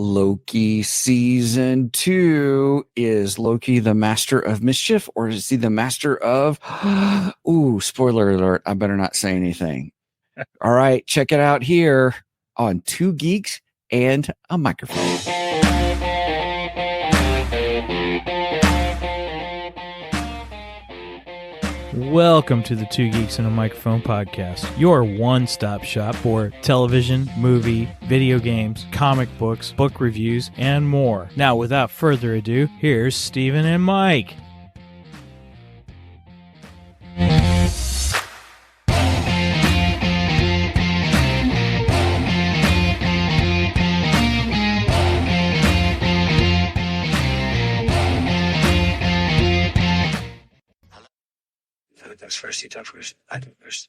Loki season 2. Is Loki the master of mischief, or is he the master of ooh, spoiler alert, I better not say anything. All right, check it out here on Two Geeks and a Microphone. Welcome to the Two Geeks and a Microphone podcast, your one-stop shop for television, movie, video games, comic books, book reviews, and more. Now, without further ado, here's Steven and Mike. First, you talk first. I do first.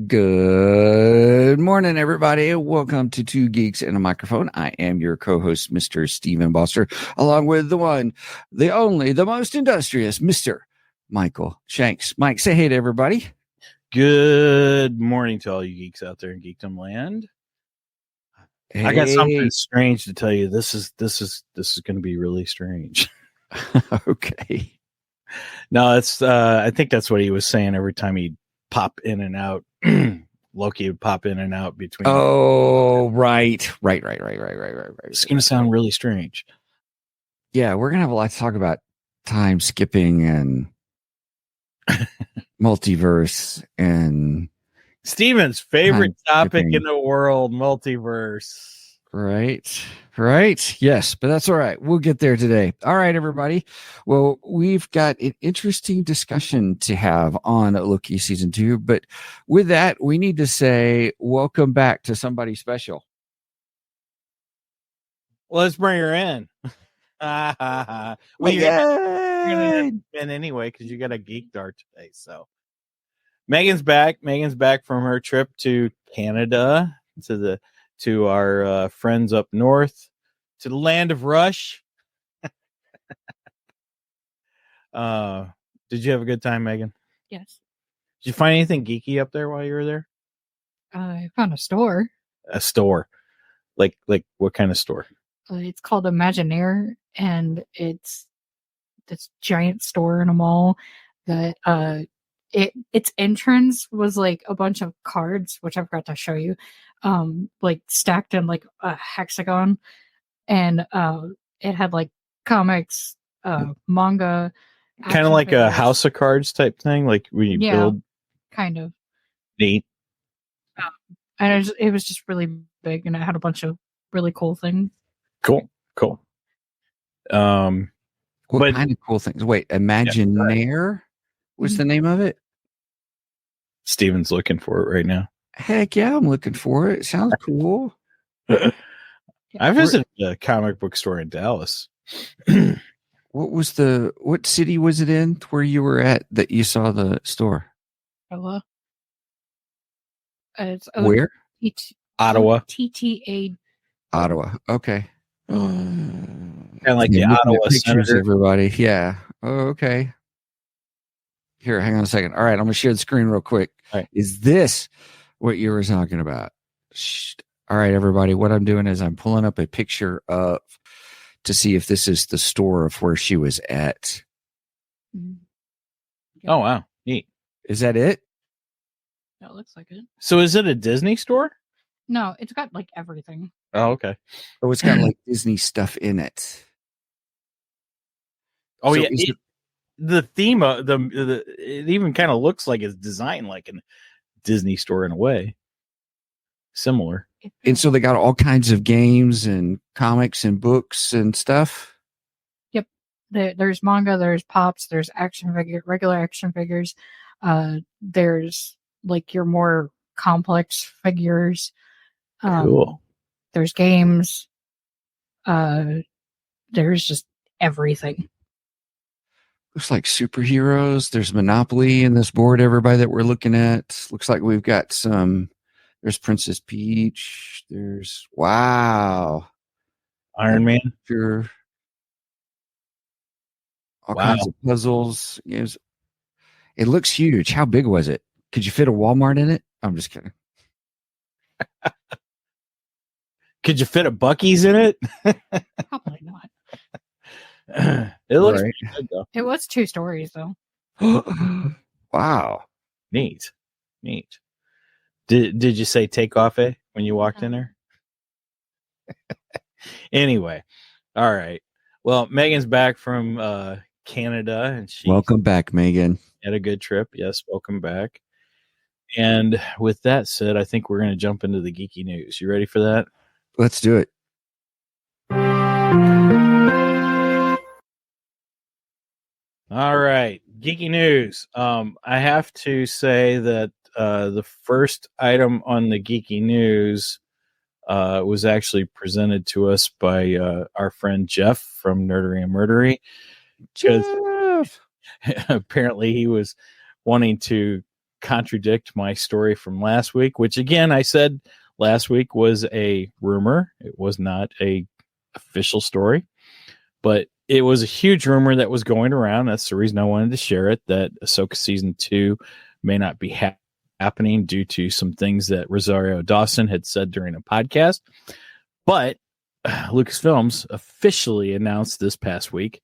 Good morning, everybody. Welcome to Two Geeks and a Microphone. I am your co-host, Mr. Steven Boster, along with the one, the only, the most industrious, Mr. Michael Shanks. Mike, say hey to everybody. Good morning to all you geeks out there in Geekdom land. Hey. I got something strange to tell you. This is going to be really strange. Okay. No, it's I think that's what he was saying every time he'd pop in and out. Loki would pop in and out between. Oh, right. It's going to sound really strange. Yeah, we're going to have a lot to talk about time skipping and multiverse and Steven's favorite topic in the world, multiverse. Right. Yes, but that's all right. We'll get there today. All right, everybody. Well, we've got an interesting discussion to have on Loki season 2. But with that, we need to say welcome back to somebody special. Well, let's bring her in. Well, you're going to in anyway because you got a geek dart today. So Megan's back. Megan's back from her trip to Canada to our friends up north, to the land of Rush. Did you have a good time, Megan? Yes. Did you find anything geeky up there while you were there? I found a store. A store? Like what kind of store? It's called Imagineer, and it's this giant store in a mall that its entrance was like a bunch of cards, which I forgot to show you, like stacked in like a hexagon, and it had like comics, manga, kind of like a house of cards type thing, like we build. Kind of Neat. And it was just really big, and it had a bunch of really cool things. Cool. What kind of cool things? Wait, Imagineer was the name of it? Steven's looking for it right now. Heck yeah, I'm looking for it. Sounds cool. I visited a comic book store in Dallas. What city was it in where you were at that you saw the store? Ottawa. It's where? Ottawa. TTA. Ottawa. Okay. Kind of like the Ottawa pictures, Senator. Everybody. Yeah. Oh, okay. Here, hang on a second. All right, I'm going to share the screen real quick. All right. Is this what you were talking about? Shh. All right, everybody. What I'm doing is I'm pulling up a picture of to see if this is the store of where she was at. Oh, wow. Neat. Is that it? That looks like it. So is it a Disney store? No, it's got like everything. Oh, okay. Oh, it's got like Disney stuff in it. Oh, So yeah. is it- The theme of it even kind of looks like it's designed like a Disney store in a way. Similar. And so they got all kinds of games and comics and books and stuff. Yep. There's manga, there's pops, there's regular action figures. There's like your more complex figures. Cool. There's games. There's just everything. Looks like superheroes. There's Monopoly in this board, everybody, that we're looking at. Looks like we've got there's Princess Peach. Wow. Iron Man. Sure. All Wow. kinds of puzzles. It looks huge. How big was it? Could you fit a Walmart in it? I'm just kidding. Could you fit a Buc-ee's in it? Probably not. It looks Right. pretty good, though. It was 2 stories though. Wow. Neat. Did you say take off when you walked in there? Anyway, all right. Well, Megan's back from Canada, and she Welcome back, Megan. had a good trip. Yes, welcome back. And with that said, I think we're going to jump into the geeky news. You ready for that? Let's do it. All right, geeky news. I have to say that the first item on the geeky news was actually presented to us by our friend Jeff from Nerdery and Murdery. Jeff. Apparently, he was wanting to contradict my story from last week, which again I said last week was a rumor. It was not a official story, but it was a huge rumor that was going around. That's the reason I wanted to share it, that Ahsoka season 2 may not be happening due to some things that Rosario Dawson had said during a podcast. But Lucasfilms officially announced this past week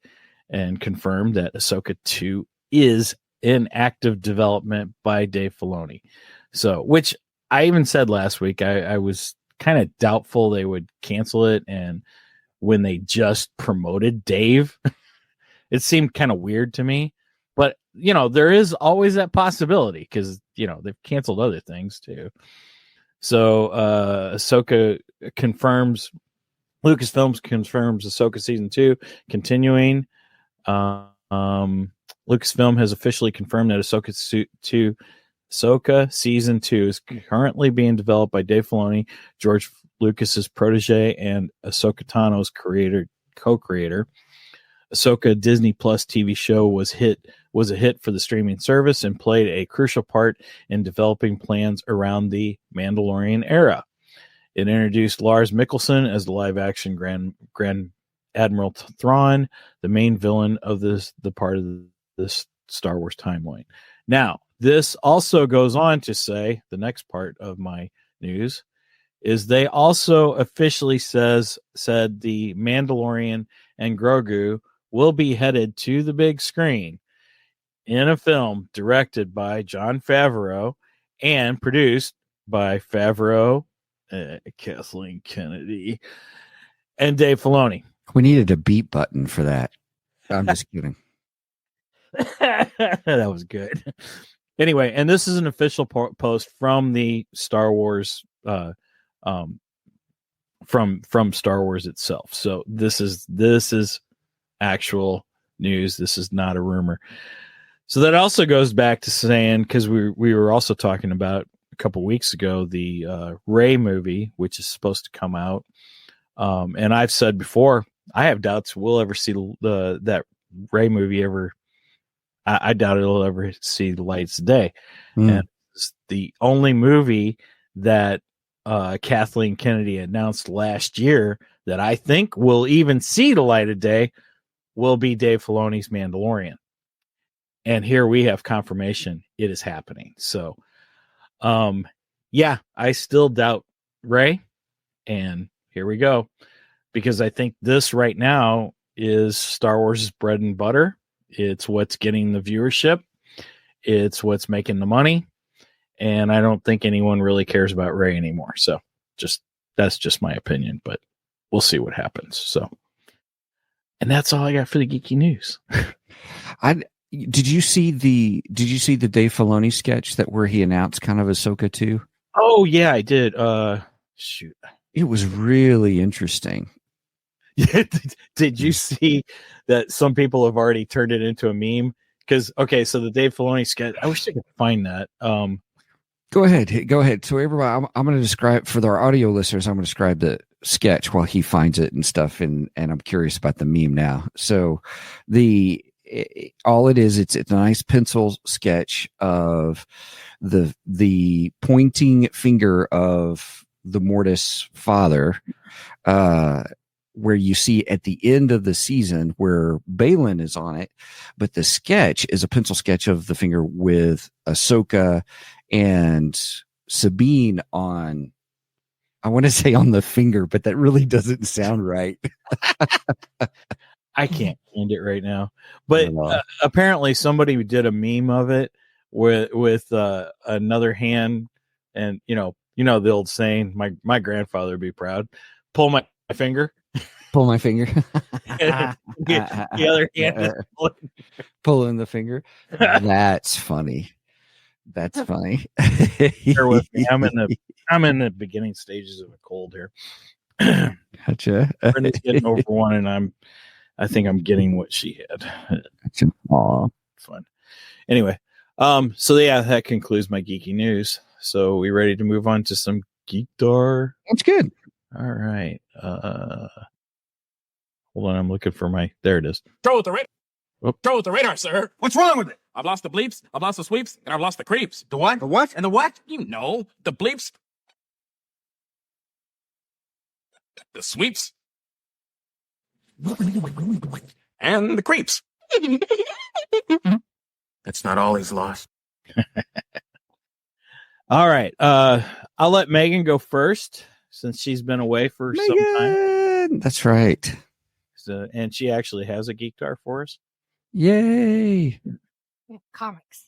and confirmed that Ahsoka 2 is in active development by Dave Filoni. So, which I even said last week, I was kind of doubtful they would cancel it. And when they just promoted Dave, it seemed kind of weird to me. But, there is always that possibility because, they've canceled other things too. So Ahsoka Lucasfilms confirms Ahsoka season 2 continuing. Lucasfilm has officially confirmed that Ahsoka season 2 is currently being developed by Dave Filoni, George Lucas's protege, and Ahsoka Tano's co-creator. Ahsoka Disney Plus TV show was a hit for the streaming service and played a crucial part in developing plans around the Mandalorian era. It introduced Lars Mikkelsen as the live-action Grand Admiral Thrawn, the main villain of the part of this Star Wars timeline. Now, this also goes on to say, the next part of my news is they also officially said the Mandalorian and Grogu will be headed to the big screen in a film directed by Jon Favreau and produced by Favreau, Kathleen Kennedy, and Dave Filoni. We needed a beat button for that. I'm just kidding. That was good. Anyway, and this is an official post from the Star Wars, from Star Wars itself. So this is actual news. This is not a rumor. So that also goes back to saying, because we were also talking about a couple weeks ago the Rey movie, which is supposed to come out, and I've said before, I have doubts we'll ever see that Rey movie ever. I doubt it'll ever see the lights of day. And it's the only movie that Kathleen Kennedy announced last year that I think will even see the light of day will be Dave Filoni's Mandalorian. And here we have confirmation it is happening. So, yeah, I still doubt Rey. And here we go. Because I think this right now is Star Wars' bread and butter. It's what's getting the viewership. It's what's making the money. And I don't think anyone really cares about Rey anymore. So that's just my opinion, but we'll see what happens. So, and that's all I got for the geeky news. Did you see the Dave Filoni sketch where he announced kind of Ahsoka 2? Oh yeah, I did. Shoot. It was really interesting. Did you see that some people have already turned it into a meme? Because so the Dave Filoni sketch, I wish I could find that. Go ahead. So everybody, I'm going to describe for our audio listeners. I'm going to describe the sketch while he finds it and stuff, and I'm curious about the meme now. So all it is, it's a nice pencil sketch of the pointing finger of the Mortis father, where you see at the end of the season where Balin is on it, but the sketch is a pencil sketch of the finger with Ahsoka and Sabine on I want to say on the finger, but that really doesn't sound right. I can't find it right now, but No. apparently somebody did a meme of it with another hand, and you know the old saying, my grandfather would be proud. Pull my finger. Pull my finger. The other hand is pulling the finger. That's funny. That's funny. bear with me. I'm in the beginning stages of a cold here. Gotcha. Brenda's getting over one, and I think I'm getting what she had. Gotcha. Aw. Fun. Anyway, so yeah, that concludes my geeky news. So we ready to move on to some geekdar? That's good. All right. Hold on, I'm looking for there it is. Throw with the radar. Whoop. Throw with the radar, sir. What's wrong with it? I've lost the bleeps, I've lost the sweeps, and I've lost the creeps. The what? The what? And the what? You know, the bleeps, the sweeps, and the creeps. That's not all he's lost. All right. I'll let Megan go first since she's been away for some time. Megan! That's right. So, and she actually has a geekdar for us. Yay. Comics.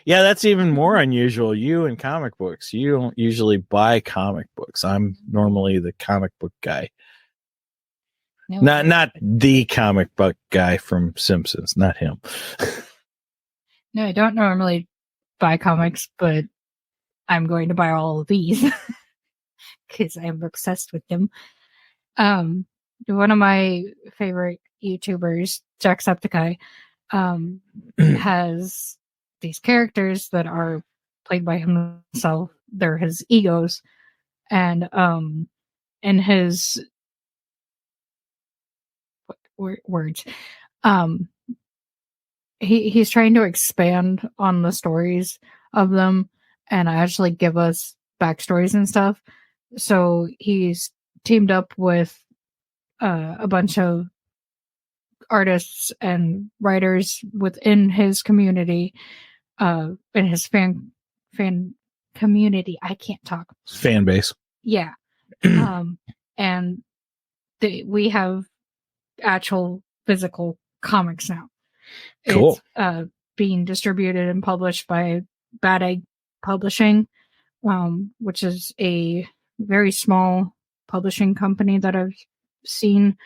Yeah, that's even more unusual. You and comic books. You don't usually buy comic books. I'm normally the comic book guy. No, Not the comic book guy from Simpsons, not him. no, I don't normally buy comics, but I'm going to buy all of these because I'm obsessed with them. One of my favorite YouTubers, Jacksepticeye, has these characters that are played by himself. They're his egos, and in his words, he's trying to expand on the stories of them and actually give us backstories and stuff. So he's teamed up with a bunch of artists and writers within his community, in his fan community. I can't talk. Fan base. Yeah. And we have actual physical comics now. Cool. It's being distributed and published by Bad Egg Publishing, which is a very small publishing company that I've seen.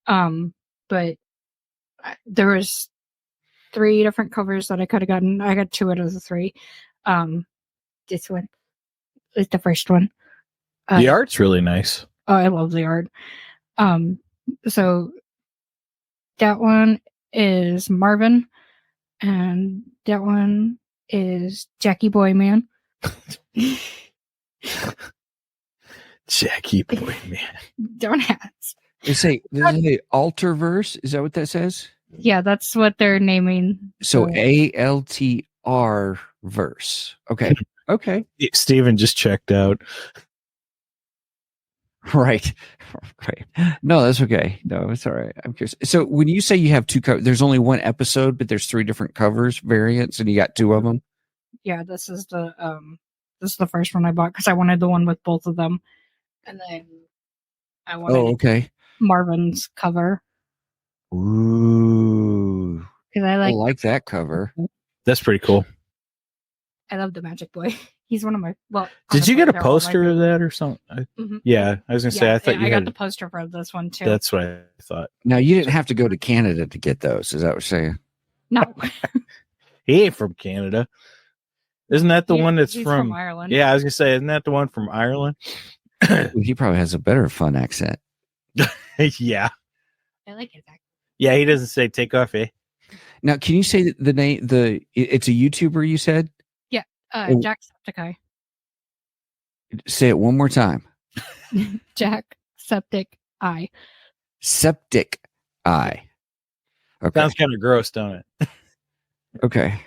But there was 3 different covers that I could have gotten. I got 2 out of the 3. This one is the first one. The art's really nice. Oh, I love the art. So that one is Marvin, and that one is Jackie Boy Man. Jackie Boy Man. Don't ask. This is a Alterverse. Is that what that says? Yeah, that's what they're naming. So ALTR verse. Okay. Okay. Steven just checked out. Right. No, that's okay. No, it's all right. I'm curious. So when you say you have 2 covers, there's only 1 episode, but there's 3 different covers variants, and you got 2 of them. Yeah, this is the first one I bought because I wanted the one with both of them, and then I wanted okay. Marvin's cover Ooh, because I I like that cover. That's pretty cool. I love the Magic Boy. He's one of my Did you get a honestly, they're all my poster of favorite. that or something? Mhm. Yeah, I was gonna say. I thought I you got had. the poster for this one too. That's what I thought. Now you didn't have to go to Canada to get those. Is that what you're saying? No, He ain't from Canada. Isn't that the one that's he's from? Ireland. Yeah, I was gonna say, isn't that the one from Ireland? He probably has a better fun accent. Yeah, I like his accent. yeah. He doesn't say take off, eh? Now, can you say the name? It's a YouTuber. You said. Jacksepticeye. Say it one more time. Jacksepticeye. Septic eye. Okay. Sounds kind of gross, don't it? Okay.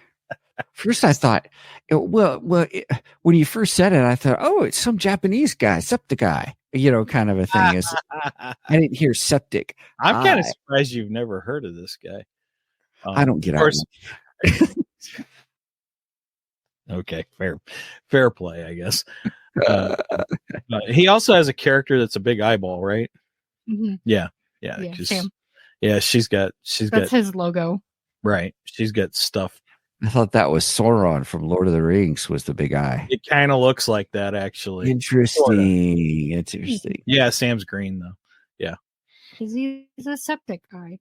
First, I thought, when you first said it, I thought, oh, it's some Japanese guy, septic guy, kind of a thing. I didn't hear septic. I'm kind of surprised you've never heard of this guy. I don't get of out. course. Okay, fair play, I guess. He also has a character that's a big eyeball, right? Mhm. Yeah. Yeah, 'cause- Sam. Yeah, she's got That's his logo. right. She's got stuff. I thought that was Sauron from Lord of the Rings was the big eye. It kind of looks like that, actually. Interesting. Interesting. Yeah, Sam's green though. Yeah. Because he's a septic guy.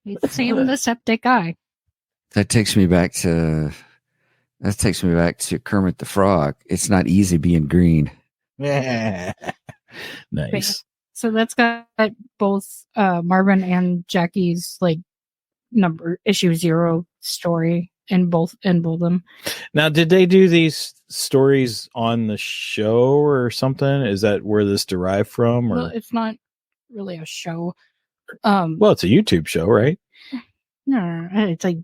He's Sam the septic guy. That takes me back to Kermit the Frog. It's not easy being green. Nice. So that's got both Marvin and Jackie's like issue 0 story in both of them. Now, did they do these stories on the show or something? Is that where this derived from? Or Well, it's not really a show. well, it's a YouTube show, right? No, it's a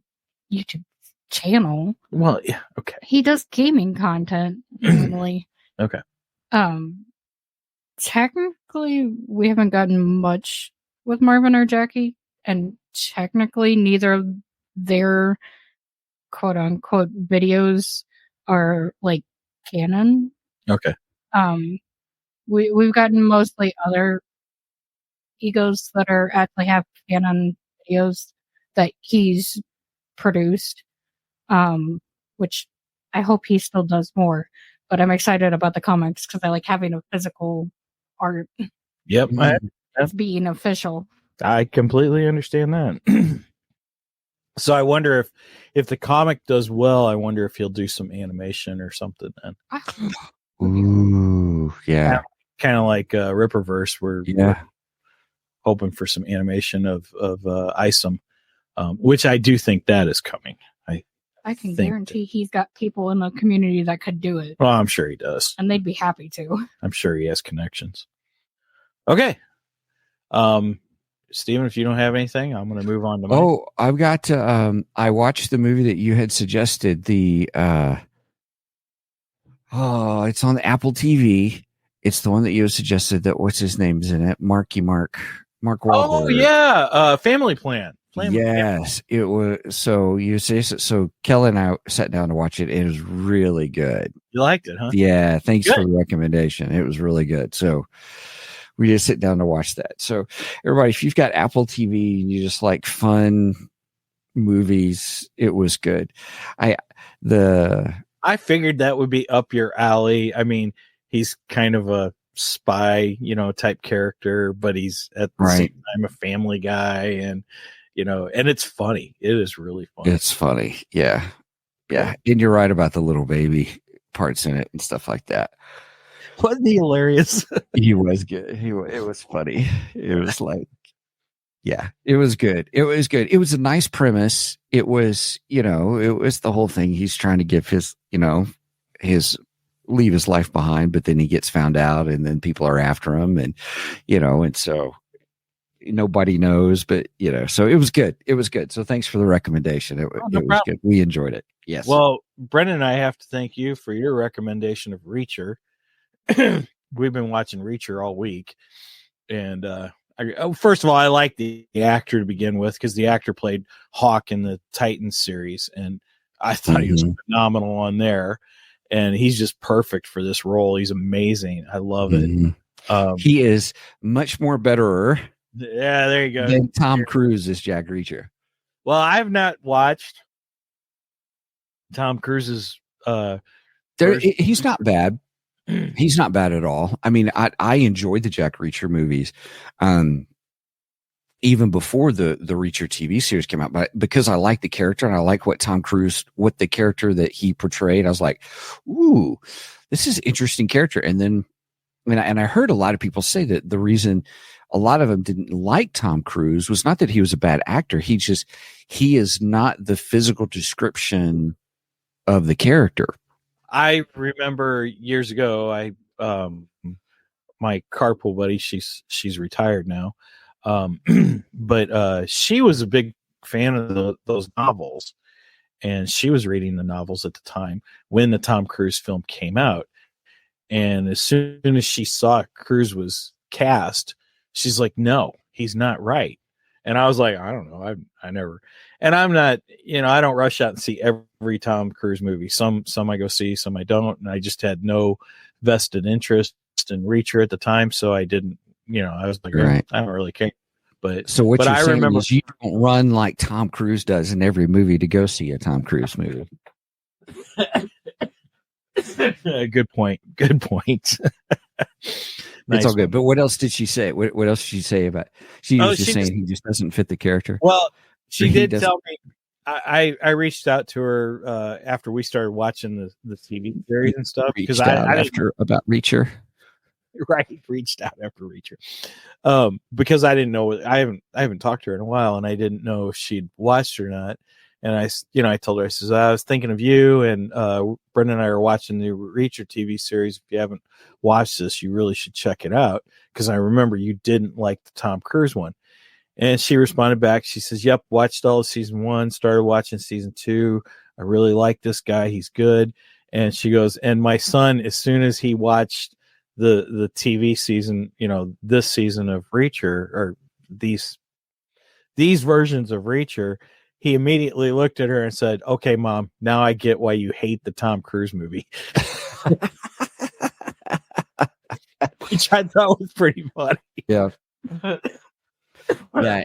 YouTube channel. Well, yeah, okay. He does gaming content normally. Okay. Technically, we haven't gotten much with Marvin or Jackie, and technically, neither of their quote unquote videos are like canon. Okay. We've gotten mostly other egos that are actually have canon videos that he's produced, which I hope he still does more. But I'm excited about the comics because I like having a physical art. Yep. It's being official. I completely understand that. So I wonder if the comic does well, I wonder if he'll do some animation or something then. Ooh, yeah. Kind of like Ripperverse, we're hoping for some animation of Isom, which I do think that is coming. I can guarantee he's got people in the community that could do it. Well, I'm sure he does. And they'd be happy to. I'm sure he has connections. Okay. Steven, if you don't have anything, I'm going to move on to mine. Oh, I've got to, I watched the movie that you had suggested. It's on Apple TV. It's the one that you had suggested that what's his name's in it? Mark Wahlberg. Oh yeah. Family Plan. Yes, it was. So you say so. Kelly and I sat down to watch it. It was really good. You liked it, huh? Yeah. Thanks for the recommendation. It was really good. So we just sit down to watch that. So everybody, if you've got Apple TV and you just like fun movies, it was good. I figured that would be up your alley. I mean, he's kind of a spy, type character, but he's at the same time a family guy, and and it's funny. It is really funny. It's funny. Yeah. Yeah. And you're right about the little baby parts in it and stuff like that. Wasn't he hilarious? He was good. It was funny. It was like, yeah, it was good. It was good. It was a nice premise. It was, it was the whole thing. He's trying to give his leave his life behind, but then he gets found out and then people are after him and, and so nobody knows, but, so it was good. It was good. So thanks for the recommendation. It was good. We enjoyed it. Yes. Well, Brendan and I have to thank you for your recommendation of Reacher. We've been watching Reacher all week, and first of all, I like the actor to begin with because the actor played Hawk in the Titans series, and I thought he was phenomenal on there, and he's just perfect for this role. He's amazing. I love it. He is much more betterer. Yeah, there you go. Than Tom Cruise is Jack Reacher. Well, I've not watched Tom Cruise's. He's not bad. He's not bad at all. I mean, I enjoyed the Jack Reacher movies, even before the Reacher TV series came out. But because I like the character and I like what the character that he portrayed, I was like, "Ooh, this is an interesting character." And then, I heard a lot of people say that the reason a lot of them didn't like Tom Cruise was not that he was a bad actor. He is not the physical description of the character. I remember years ago, my carpool buddy, she's retired now. But she was a big fan of those novels, and she was reading the novels at the time when the Tom Cruise film came out. And as soon as she saw Cruise was cast, she's like, no, he's not right. And I was like, I don't know. I never, and I'm not, I don't rush out and see every Tom Cruise movie. Some I go see, some I don't. And I just had no vested interest in Reacher at the time. So I didn't, I was like, Right. I don't really care. So what you're I saying remember, is you don't run like Tom Cruise does in every movie to go see a Tom Cruise movie. Good point. It's all good. One. But what else did she say? What else did she say about? She was just saying he just doesn't fit the character. Well, she did doesn't. tell me. I reached out to her after we started watching the TV series and stuff because I after about Reacher. Right, reached out after Reacher, because I didn't know. I haven't talked to her in a while, and I didn't know if she'd watched or not. And I told her, I says, I was thinking of you, and Brendan and I are watching the Reacher TV series. If you haven't watched this, you really should check it out, because I remember you didn't like the Tom Cruise one. And she responded back. She says, yep, watched all of season 1, started watching season 2. I really like this guy. He's good. And she goes, and my son, as soon as he watched the TV season, this season of Reacher, or these versions of Reacher, he immediately looked at her and said, okay, Mom, now I get why you hate the Tom Cruise movie. Which I thought was pretty funny. Yeah. Yeah.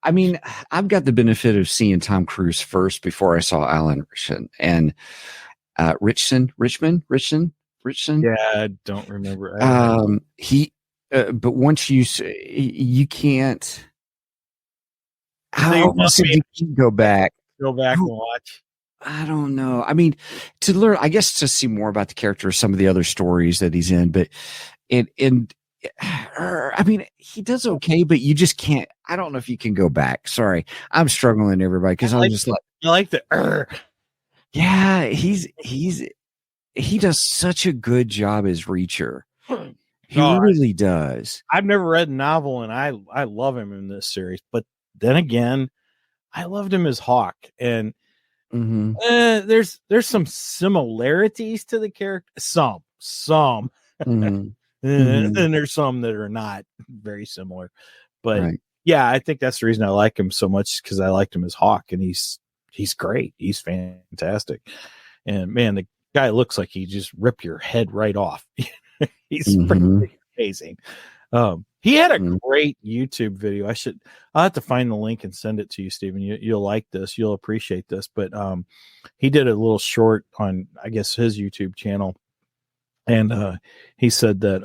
I mean, I've got the benefit of seeing Tom Cruise first before I saw Alan Richson and Richmond. Yeah, I don't remember. But once you can't. So you can go back. Go back and watch. I don't know. I mean, to learn, I guess, to see more about the character, some of the other stories that he's in, but I mean, he does okay, but you just can't. I don't know if you can go back. Sorry, I'm struggling, everybody, because I'm just like, I like the. Yeah, he does such a good job as Reacher. He really does. I've never read a novel, and I love him in this series. But then again, I loved him as Hawk, and there's some similarities to the character. Some, and there's some that are not very similar. But yeah, I think that's the reason I like him so much, because I liked him as Hawk, and he's great. He's fantastic, and man, the guy looks like he just rip your head right off. He's pretty amazing. He had a great YouTube video. I'll have to find the link and send it to you, Stephen. You'll like this. You'll appreciate this. But he did a little short on, I guess, his YouTube channel. And he said that,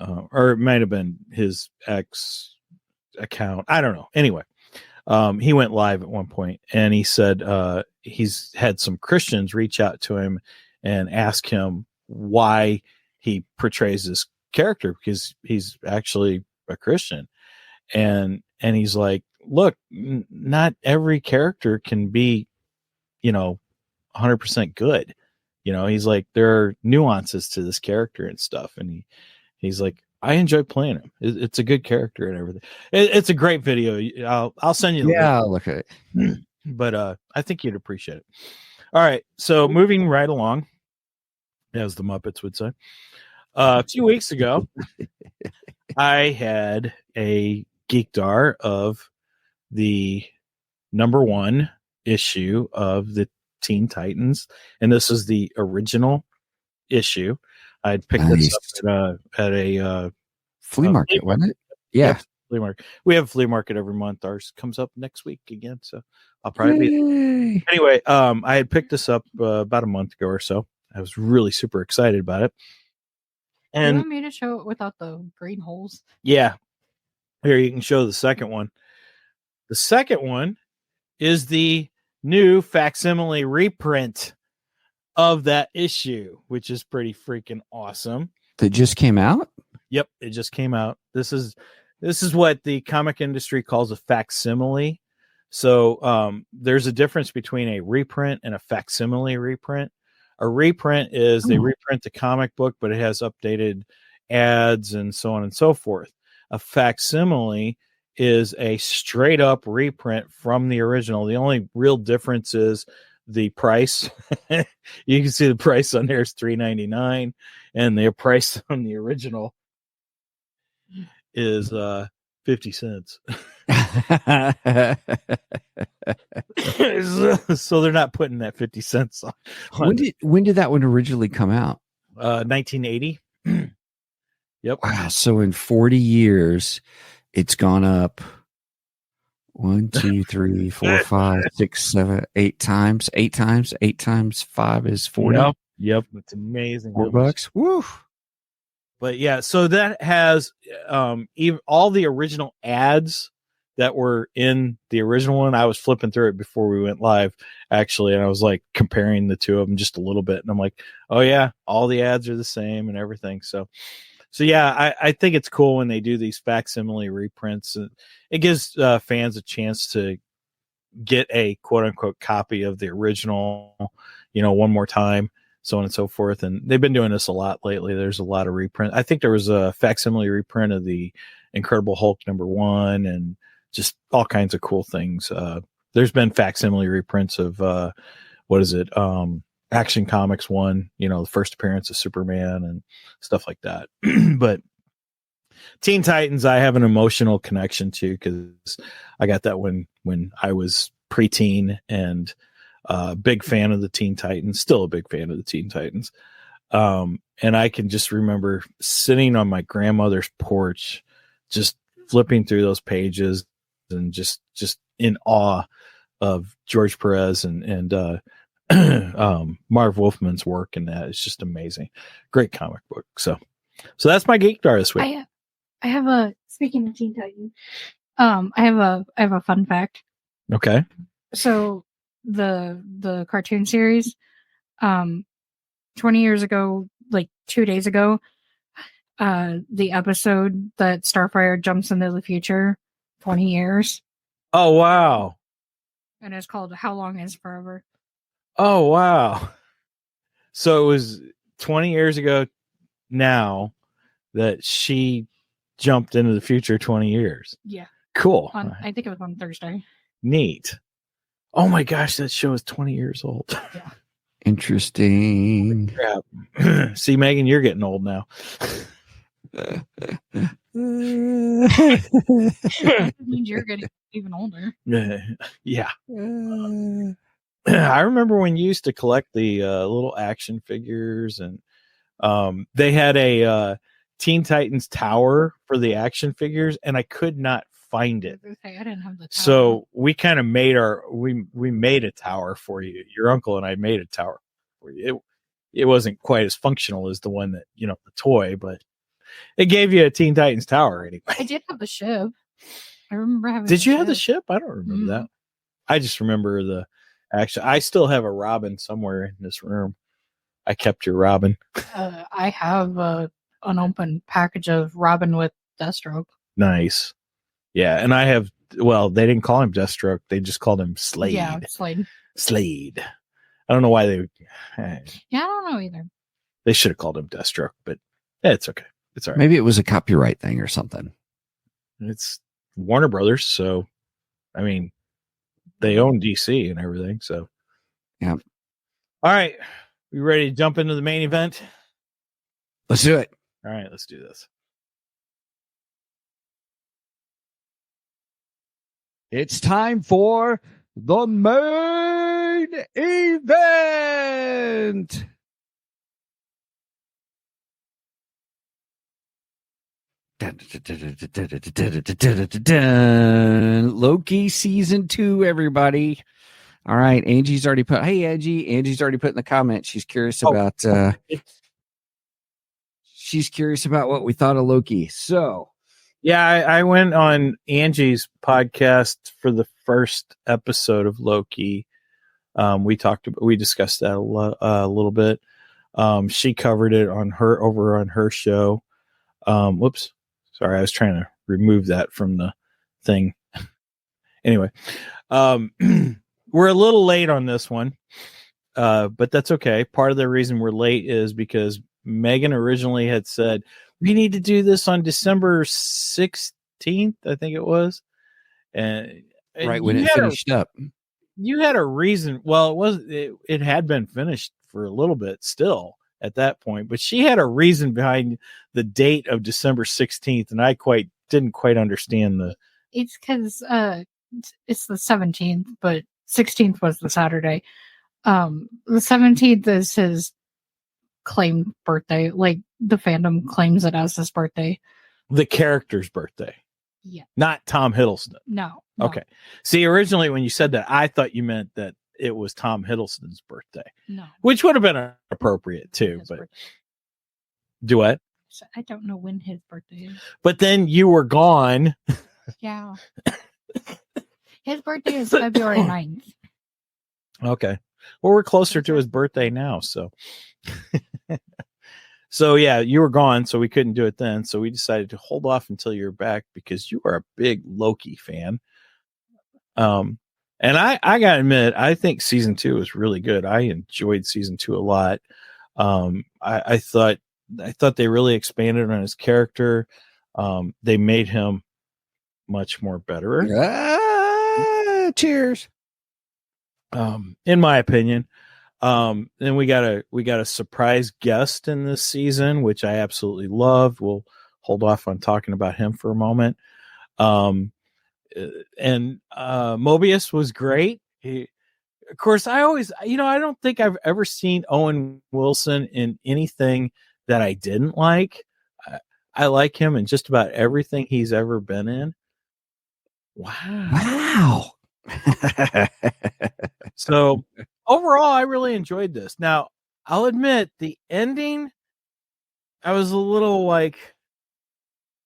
or it might have been his ex account. I don't know. Anyway, he went live at one point, and he said he's had some Christians reach out to him and ask him why he portrays this character, because he's actually a Christian, and he's like, look, not every character can be 100% good. He's like, there are nuances to this character and stuff, and he's like, I enjoy playing him. It's a good character and everything. It's a great video. I'll send you the link. I'll look at it. But I think you'd appreciate it. All right, so moving right along, as the Muppets would say. A few weeks ago, I had a Geekdar of the #1 issue of the Teen Titans, and this is the original issue. I'd picked this up at a flea market, wasn't it? Yeah, flea market. We have a flea market every month. Ours comes up next week again, so I'll probably be there. Anyway, I had picked this up about a month ago or so. I was really super excited about it. And you want me to show it without the green holes? Yeah. Here, you can show the second one. The second one is the new facsimile reprint of that issue, which is pretty freaking awesome. That just came out? Yep, it just came out. This is what the comic industry calls a facsimile. So there's a difference between a reprint and a facsimile reprint. A reprint is they reprint the comic book, but it has updated ads and so on and so forth. A facsimile is a straight up reprint from the original. The only real difference is the price. You can see the price on there is $3.99, and the price on the original is $15. 50 cents. So they're not putting that 50 cents on. When did that one originally come out? 1980. Yep. Wow. So in 40 years, it's gone up 1, 2, 3, 4, 5, 6, 7, 8 times. 8 times. 8 times 5 is 40. Yep. It's amazing. $4. Woo. But yeah, so that has even all the original ads that were in the original one. I was flipping through it before we went live, actually, and I was like comparing the two of them just a little bit, and I'm like, oh yeah, all the ads are the same and everything. So yeah, I think it's cool when they do these facsimile reprints. And it gives fans a chance to get a quote unquote copy of the original, one more time, so on and so forth. And they've been doing this a lot lately. There's a lot of reprint. I think there was a facsimile reprint of the Incredible Hulk #1 and just all kinds of cool things. There's been facsimile reprints of Action Comics 1, the first appearance of Superman and stuff like that. But Teen Titans, I have an emotional connection to because I got that when I was preteen, and big fan of the Teen Titans, still a big fan of the Teen Titans. And I can just remember sitting on my grandmother's porch, just flipping through those pages and just in awe of George Perez and Marv Wolfman's work, and that is just amazing. Great comic book. So that's my Geek Star this week. I have a, speaking of Teen Titans, I have a fun fact. Okay. So the cartoon series, 20 years ago, like 2 days ago, the episode that Starfire jumps into the future 20 years. Oh, wow. And it's called How Long Is Forever. Oh, wow. So it was 20 years ago now that she jumped into the future 20 years. Yeah. Cool. I think it was on Thursday. Neat. Oh my gosh, that show is 20 years old. Yeah. Interesting. Crap. See, Megan, you're getting old now. It means you're getting even older. Yeah. I remember when you used to collect the little action figures, and they had a Teen Titans tower for the action figures, and I could not find it. I didn't have the tower. So we kind of made we made a tower for you. Your uncle and I made a tower for you. It wasn't quite as functional as the one that, the toy, but it gave you a Teen Titans tower anyway. I did have the ship. I remember having. Did you have the ship? I don't remember that. I just remember the action. I still have a Robin somewhere in this room. I kept your Robin. I have an unopened package of Robin with Deathstroke. Nice. Yeah, and I have. Well, they didn't call him Deathstroke. They just called him Slade. Yeah, Slade. Slade. I don't know why they. Yeah, I don't know either. They should have called him Deathstroke, but it's okay. It's all right. Maybe it was a copyright thing or something. It's Warner Brothers, so I mean, they own DC and everything. So, yeah. All right, we ready to jump into the main event? Let's do it. All right, let's do this. It's time for the main event. Loki season 2, everybody. All right, Angie's already put. Hey, Angie. Angie's already put in the comments. She's curious about. She's curious about what we thought of Loki. So, yeah, I went on Angie's podcast for the first episode of Loki. We discussed that a little bit. She covered it over on her show. Whoops. Sorry, I was trying to remove that from the thing. Anyway, we're a little late on this one, but that's okay. Part of the reason we're late is because Megan originally had said, we need to do this on December 16th, I think it was. And right when it finished up. You had a reason. Well, it had been finished for a little bit still at that point, but she had a reason behind the date of December 16th, and I quite didn't quite understand the. It's because it's the 17th, but 16th was the Saturday. The 17th is his claimed birthday. Like the fandom claims it as his birthday. The character's birthday. Yeah. Not Tom Hiddleston. No. Okay. See, originally when you said that, I thought you meant that it was Tom Hiddleston's birthday. No. Which would have been appropriate too. His But birthday. do what? I don't know when his birthday is. But then you were gone. Yeah. His birthday is February 9th. Okay. Well, we're closer to his birthday now. So, so yeah, you were gone. So we couldn't do it then. So we decided to hold off until you're back because you are a big Loki fan. And I got to admit, I think season 2 was really good. I enjoyed season 2 a lot. I thought they really expanded on his character. They made him much more better. Cheers. In my opinion. Then we got a surprise guest in this season, which I absolutely loved. We'll hold off on talking about him for a moment. And Mobius was great. Of course, I don't think I've ever seen Owen Wilson in anything that I didn't like. I like him in just about everything he's ever been in. Wow. So overall, I really enjoyed this. Now, I'll admit the ending, I was a little like,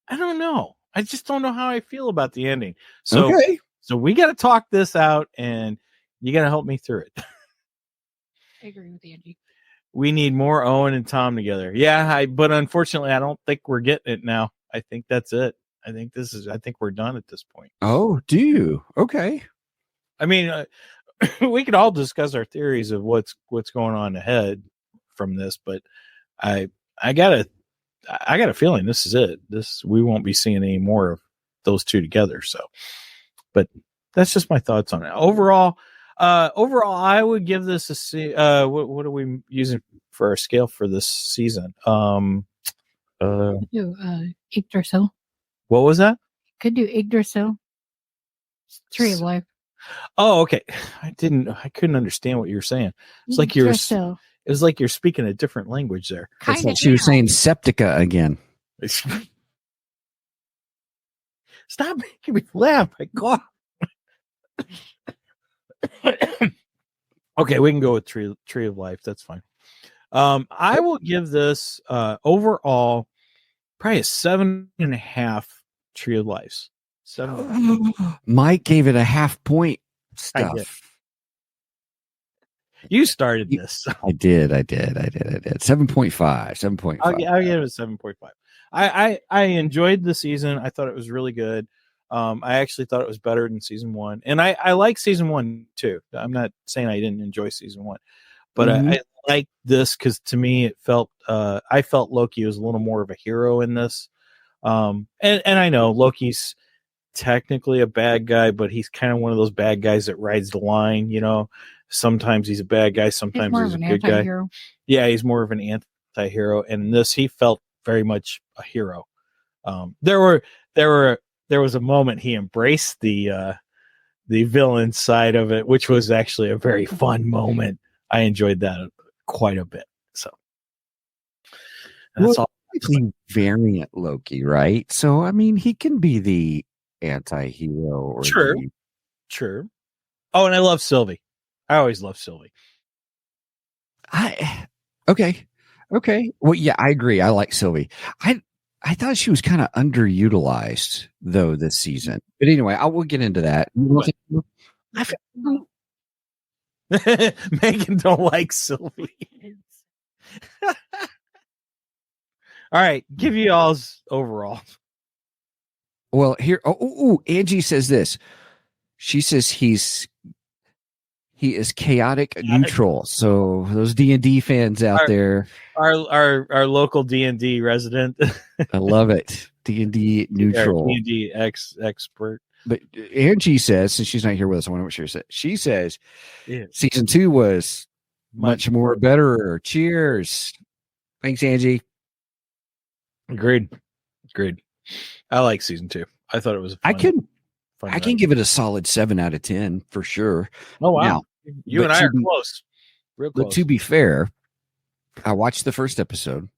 I don't know. I just don't know how I feel about the ending. So, okay. So we got to talk this out, and you got to help me through it. I agree with Angie. We need more Owen and Tom together. Yeah, but unfortunately, I don't think we're getting it now. I think that's it. I think we're done at this point. Oh, do you? Okay. I mean, we could all discuss our theories of what's going on ahead from this, but I got a feeling this is it. We won't be seeing any more of those two together. So, but that's just my thoughts on it. Overall, I would give this a C. What are we using for our scale for this season? Yggdrasil. What was that? Could do Yggdrasil. Tree of Life. Oh, okay. I couldn't understand what you were saying. It's like it was like you're speaking a different language there. It's like she was saying Septica again. Stop making me laugh. My God. Okay, we can go with Tree of Life. That's fine. I will give this overall probably a 7.5 Tree of Lives. 7. Mike gave it a half point stuff. You started this. I did. 7.5. 7.5. I'll give it a 7.5. I enjoyed the season. I thought it was really good. I actually thought it was better than season 1. And I like season 1 too. I'm not saying I didn't enjoy season 1, but I like this because to me it felt I felt Loki was a little more of a hero in this. And I know Loki's technically a bad guy, but he's kind of one of those bad guys that rides the line, you know. Sometimes he's a bad guy, sometimes he's a good guy. Yeah, he's more of an anti-hero. And in this, he felt very much a hero. There was a moment he embraced the villain side of it, which was actually a very fun moment. I enjoyed that quite a bit. So that's all. Variant Loki, right? So I mean, he can be the anti-hero. Or True. Oh, and I love Sylvie. I always love Sylvie. Okay. Well, yeah, I agree. I like Sylvie. I thought she was kind of underutilized though this season. But anyway, I will get into that. Megan don't like Sylvie. All right, give you all's overall. Well, here, Angie says this. She says he is chaotic neutral. So those D&D fans out there, our local D&D resident, I love it. D&D neutral, D&D expert. But Angie says, since she's not here with us, I want to make sure she says season 2 was much more better. Cheers. Thanks, Angie. Agreed. I like season 2. I thought it was. I can fun give it a solid 7 out of 10 for sure. Oh wow, Now, you but and I to are be- close, real But close. to be fair, I watched the first episode.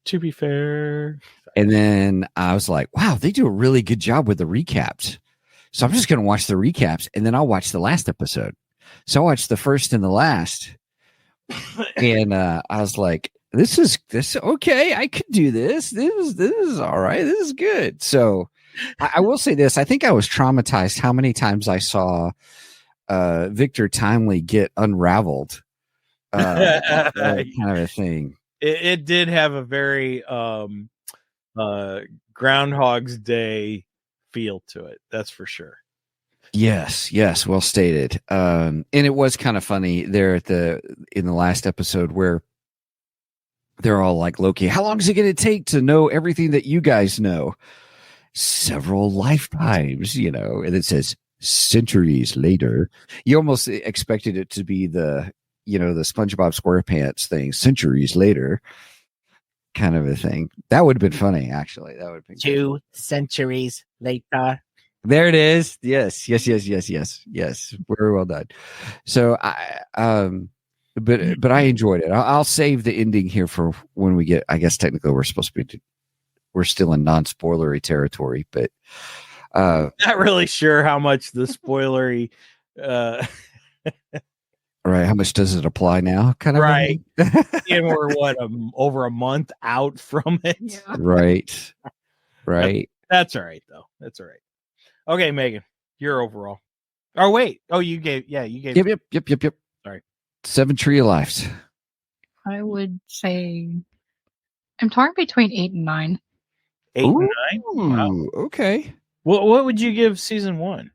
To be fair, And then I was like, wow, they do a really good job with the recaps. So I'm just going to watch the recaps and then I'll watch the last episode. So I watched the first and the last. And I was like, this okay. I could do this. This is all right. This is good. So I will say this. I think I was traumatized how many times I saw Victor Timely get unraveled. Kind of a thing. It did have a very Groundhog's Day feel to it. That's for sure. Yes, well stated. And it was kind of funny there in the last episode where they're all like, Loki, how long is it going to take to know everything that you guys know? Several lifetimes, and it says centuries later. You almost expected it to be the SpongeBob SquarePants thing, centuries later kind of a thing. That would have been funny, actually. That would have been 2 centuries later. There it is. Yes. Very well done. So but I enjoyed it. I'll save the ending here for when we get. I guess technically we're still in non-spoilery territory, but Not really sure how much the spoilery. Right. How much does it apply now? Kind of Right. And we're over a month out from it. Yeah. Right. That's all right though. That's all right. Okay, Megan, your overall. Oh wait. Oh, you gave. Yep. Sorry. 7 Tree of Lives. I would say I'm torn between 8 and 9. 8 and 9. Wow. Ooh, okay. What would you give season 1?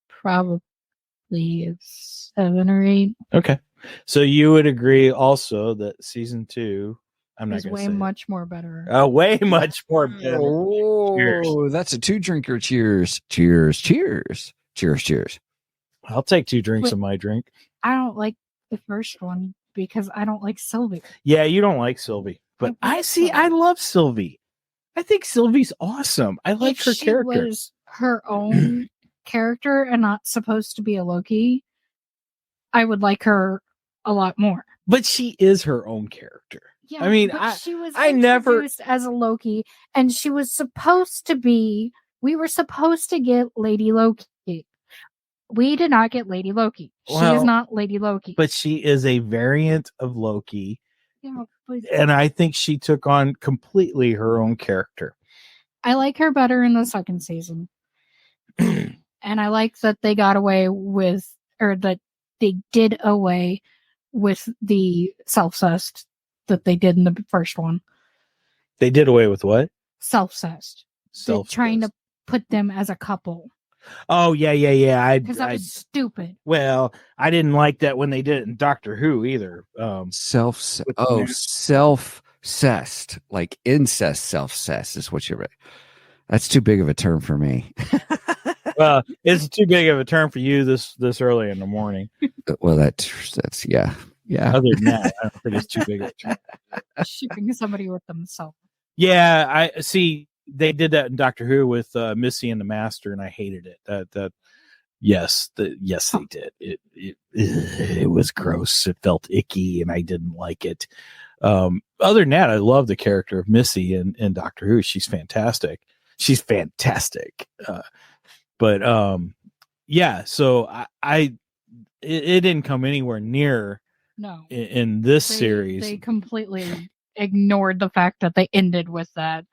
Probably a 7 or 8. Okay. So you would agree also that season 2, I'm not Is going to way say much more better. way much more better. Oh, Cheers. that's a 2-drinker. Cheers. Cheers. I'll take 2 drinks of my drink. I don't like the first one because I don't like Sylvie. Yeah, you don't like Sylvie, but I love Sylvie. I think Sylvie's awesome. I like her character. If she was her own character and not supposed to be a Loki, I would like her a lot more. But she is her own character. Yeah, I mean, she was I never introduced as a Loki, and she was supposed to be. We were supposed to get Lady Loki. We did not get Lady Loki. She is not Lady Loki. But she is a variant of Loki. Yeah, but And I think she took on completely her own character. I like her better in the second season. And I like that they got away with, or that they did away with the self-cessed that they did in the first one. They did away with what? Self-cessed. Trying to put them as a couple. Oh, yeah. Because that was stupid. Well, I didn't like that when they did it in Doctor Who either. Self-cessed, like incest self-cessed is what you're right. That's too big of a term for me. Well, it's too big of a term for you this early in the morning. Well, that's yeah. Other than that, I don't think it's too big of a term. Shipping somebody with themselves. Yeah, I see. They did that in Doctor Who with Missy and the Master, and I hated it. Yes, they did. It was gross. It felt icky, and I didn't like it. Other than that, I love the character of Missy in Doctor Who. She's fantastic. But yeah. So it didn't come anywhere near. No. In this series, they completely ignored the fact that they ended with that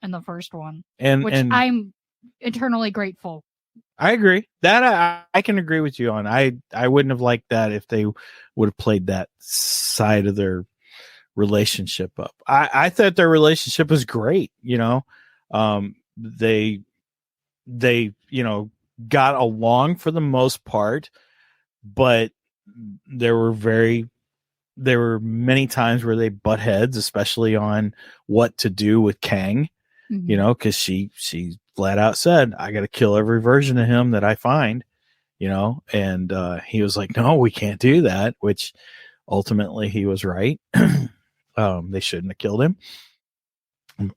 in the first one, which I'm eternally grateful. I agree. That I can agree with you on. I wouldn't have liked that if they would have played that side of their relationship up. I thought their relationship was great. They got along for the most part, but there were many times where they butt heads, especially on what to do with Kang. Mm-hmm. Because she flat out said, I got to kill every version of him that I find, and he was like, no, we can't do that, which ultimately he was right. They shouldn't have killed him,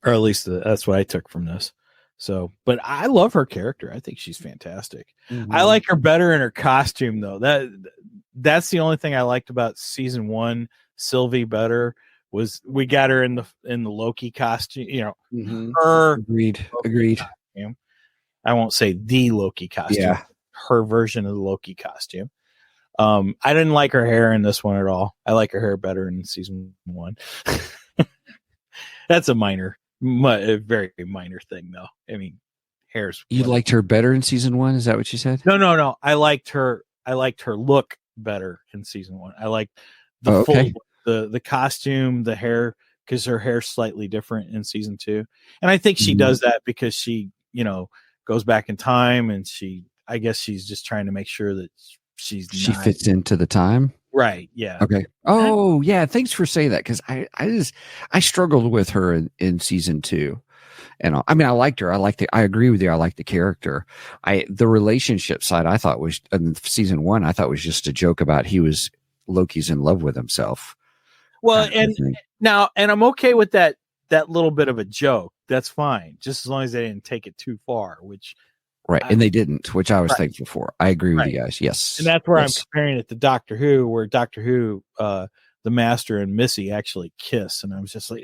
or at least that's what I took from this. So, but I love her character. I think she's fantastic. I like her better in her costume, though. That's the only thing I liked about season 1. Sylvie better was we got her in the Loki costume. You know, her Agreed. Loki Agreed. costume. I won't say the Loki costume. Yeah. Her version of the Loki costume. I didn't like her hair in this one at all. I like her hair better in season 1. That's a very minor thing, though. I mean, hair's. You liked her better in season 1? Is that what you said? No. I liked her look better in season 1. I liked the full the costume, the hair, because her hair's slightly different in season 2, and I think she does that because she, goes back in time, and I guess she's just trying to make sure that she fits into the time. Right. Yeah. Okay. Oh, yeah. Thanks for saying that, because I struggled with her in season 2, and I mean, I liked her. I agree with you. I like the character. The relationship side I thought was in season 1. I thought was just a joke about Loki's in love with himself. Well, and I'm okay with that little bit of a joke. That's fine, just as long as they didn't take it too far. Right, and they didn't, which I was thankful for. I agree with you guys. Yes, and that's where I'm comparing it to Doctor Who, where Doctor Who, the Master and Missy actually kiss, and I was just like,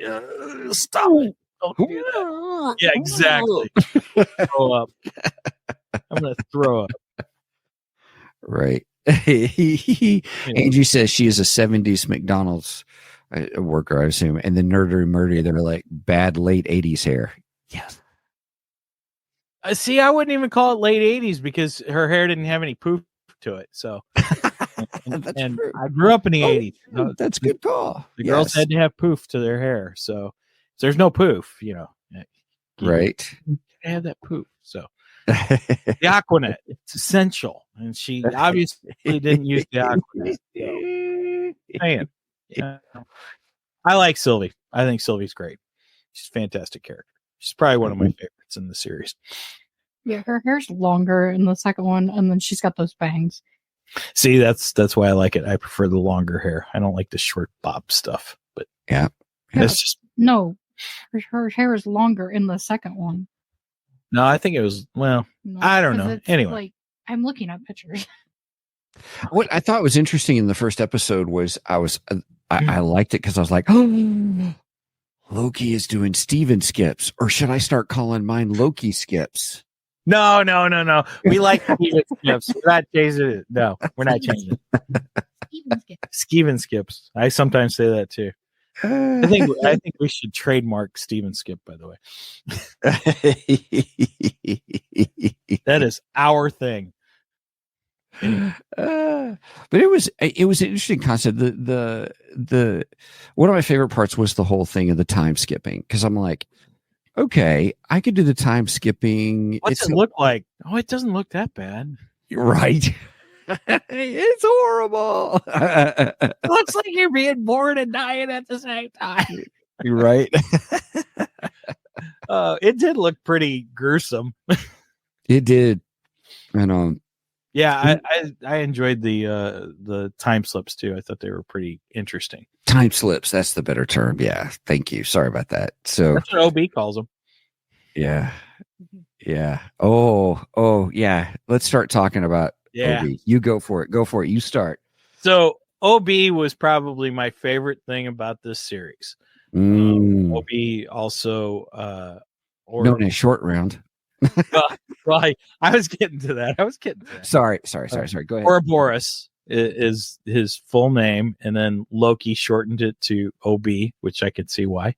stop it! Don't do that. Yeah, exactly. Throw up. I'm gonna throw up. Right. Angie says she is a 70s McDonald's worker, I assume, and the Nerdery Murdy, they're like bad late 80s hair. Yes. See, I wouldn't even call it late 80s because her hair didn't have any poof to it. So, and I grew up in the 80s. That's a good call. The girls had to have poof to their hair. So, if there's no poof, right. Have that poof. So, the Aquanet, it's essential. And she obviously didn't use the Aquanet. So. Man, I like Sylvie. I think Sylvie's great. She's a fantastic character. She's probably one of my favorites in the series. Yeah, her hair's longer in the second one, and then she's got those bangs. See, that's why I like it. I prefer the longer hair. I don't like the short bob stuff. But that's just her hair is longer in the second one. No, I think it was I don't know. Anyway, like I'm looking at pictures. What I thought was interesting in the first episode was I liked it because I was like, oh, Loki is doing Steven skips, or should I start calling mine Loki skips? No. We like Steven skips. We're not changing it. No, we're not changing it. Steven skips. I sometimes say that too. I think we should trademark Steven Skip, by the way. That is our thing. But it was an interesting concept. The one of my favorite parts was the whole thing of the time skipping, because I'm like, okay, I could do the time skipping. What's it look like? Oh, it doesn't look that bad. Right. It's horrible. It looks like you're being born and dying at the same time. You're right. It did look pretty gruesome. It did. And yeah, I enjoyed the time slips too. I thought they were pretty interesting. Time slips, that's the better term. Yeah. Thank you. Sorry about that. So that's what OB calls them. Yeah. Yeah. Oh, yeah. Let's start talking about OB. You go for it. Go for it. You start. So OB was probably my favorite thing about this series. OB also known as Short Round. well, I was getting to that. Sorry. Go ahead. Ouroboros is his full name, and then Loki shortened it to OB, which I could see why,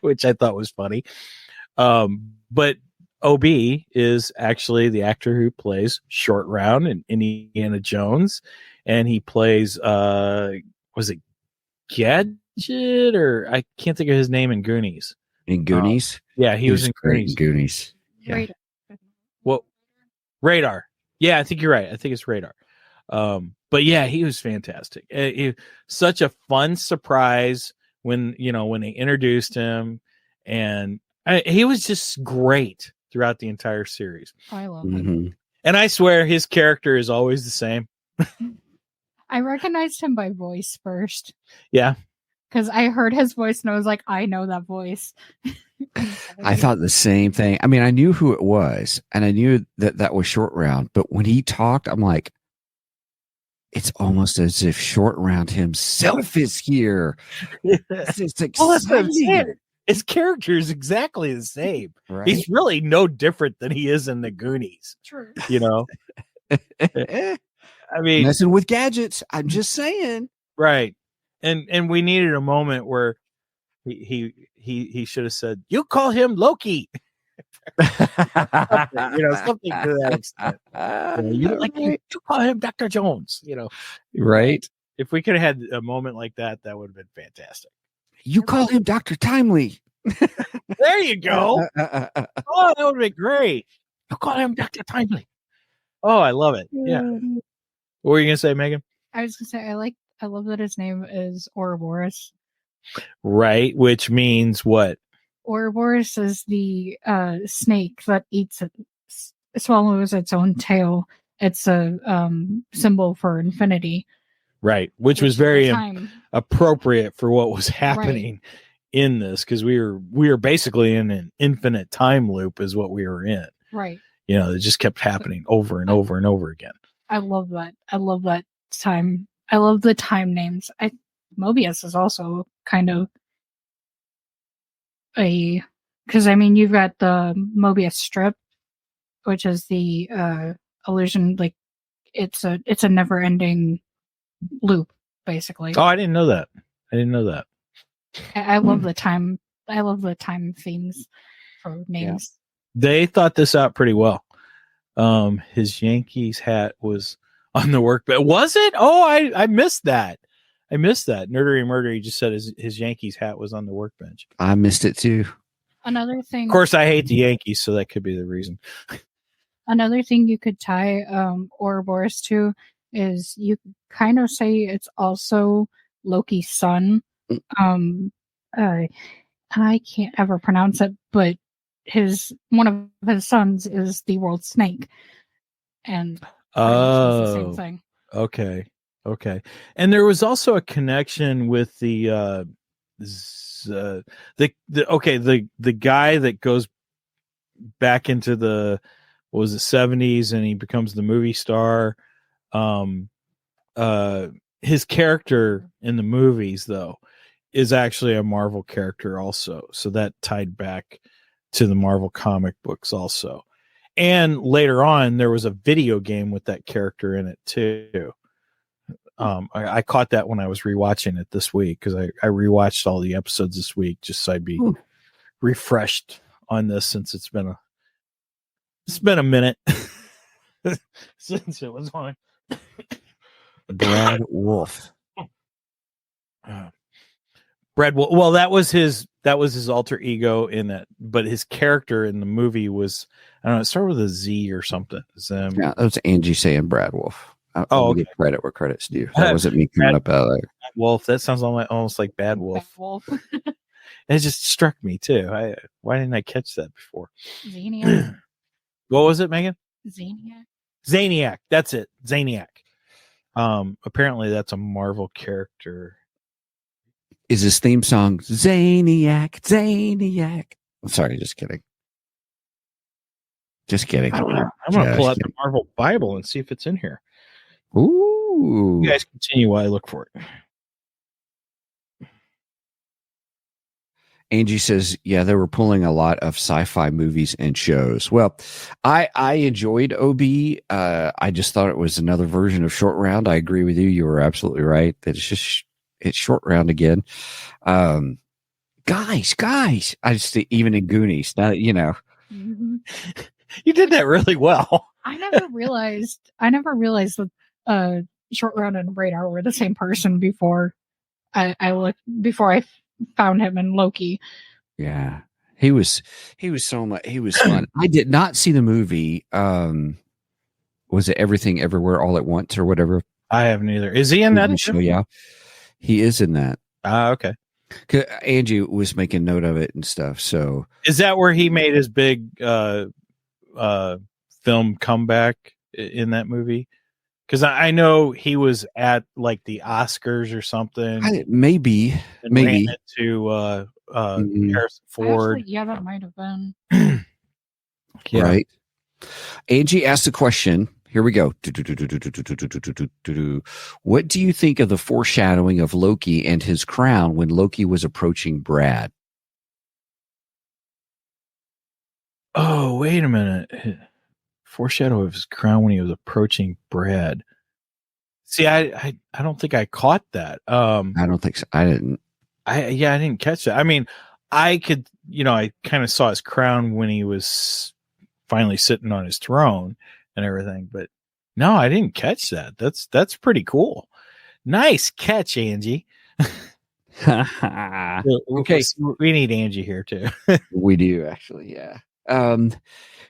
which I thought was funny. But OB is actually the actor who plays Short Round in Indiana Jones, and he plays was it Gadget, or I can't think of his name in Goonies. In Goonies? Yeah, he was in Goonies. Yeah. Radar. Well, Radar. Yeah, I think you're right. I think it's Radar. But yeah, he was fantastic. Such a fun surprise when they introduced him, and he was just great throughout the entire series. I love it. And I swear his character is always the same. I recognized him by voice first. Yeah. because I heard his voice and I was like, I know that voice. I thought the same thing. I mean, I knew who it was, and I knew that was Short Round. But when he talked, I'm like, it's almost as if Short Round himself is here. It's exciting. Well, that's what I'm saying. His character is exactly the same. Right? He's really no different than he is in the Goonies. True. You know, I mean, Messing with gadgets. I'm just saying. right? And we needed a moment where he should have said, "You call him Loki," something to that extent. You call him Dr. Jones. Right? If we could have had a moment like that, that would have been fantastic. You call him Dr. Timely. There you go. Oh, that would be great. You call him Dr. Timely. Oh, I love it. Yeah. What were you gonna say, Megan? I was gonna say I love that his name is Ouroboros. Right, which means what? Ouroboros is the snake that swallows its own tail. It's a symbol for infinity. Right, which was very appropriate for what was happening in this, because we were basically in an infinite time loop, is what we were in. Right. It just kept happening over and over and over again. I love that. I love that time. I love the time names. Mobius is also kind of because you've got the Mobius strip, which is the illusion, like it's a never ending loop, basically. Oh, I didn't know that. I love the time. I love the time themes for names. Yeah. They thought this out pretty well. His Yankees hat was on the workbench. Was it? Oh, I missed that. Nerdery Murdery just said his Yankees hat was on the workbench. I missed it too. Another thing. Of course, I hate the Yankees, so that could be the reason. Another thing you could tie Ouroboros to is you kind of say it's also Loki's son. I can't ever pronounce it, but one of his sons is the world snake, and the same thing. Okay. And there was also a connection with the guy that goes back into the 70s and he becomes the movie star. His character in the movies, though, is actually a Marvel character also, so that tied back to the Marvel comic books also. And later on, there was a video game with that character in it too. I caught that when I was rewatching it this week, because I rewatched all the episodes this week just so I'd be refreshed on this, since it's been a minute since it was on. Brad Wolf. Brad Wolf. Well, that was his alter ego in that, but his character in the movie was, I don't know, it started with a Z or something. Yeah, that was Angie saying Brad Wolf. Okay. Give credit where credit's due. That wasn't me coming up out there. Wolf. That sounds almost like Bad Wolf. Bad Wolf. It just struck me too. Why didn't I catch that before? Zaniac. What was it, Megan? Zaniac. That's it. Zaniac. Apparently that's a Marvel character. Is his theme song Zaniac? I'm sorry, just kidding. I don't know. I'm gonna pull out the Marvel Bible and see if it's in here. Ooh. You guys continue while I look for it. Angie says, yeah, they were pulling a lot of sci-fi movies and shows. Well, I enjoyed OB. I just thought it was another version of Short Round. I agree with you. You were absolutely right that it's Short Round again. Guys, I just, even in Goonies, now that, Mm-hmm. You did that really well. I never realized that Short Round and Radar were the same person before I found him in Loki. Yeah, he was fun. I did not see the movie. Was it Everything Everywhere All at Once or whatever? I haven't either. Is he in that show? Yeah, he is in that. Okay. Angie was making note of it and stuff. So is that where he made his big film comeback in that movie? Because I know he was at like the Oscars or something Maybe. and ran into Mhm. Harrison Ford. Actually, yeah, that might have been. Yeah. Right. Angie asked a question. Here we go. What do you think of the foreshadowing of Loki and his crown when Loki was approaching Brad? Oh, wait a minute. Foreshadow of his crown when he was approaching Brad. See, I don't think I caught that. I don't think so. I didn't. I didn't catch that. I mean, I could, I kind of saw his crown when he was finally sitting on his throne and everything, but no, I didn't catch that. That's pretty cool. Nice catch, Angie. Okay. We need Angie here too. We do actually, yeah.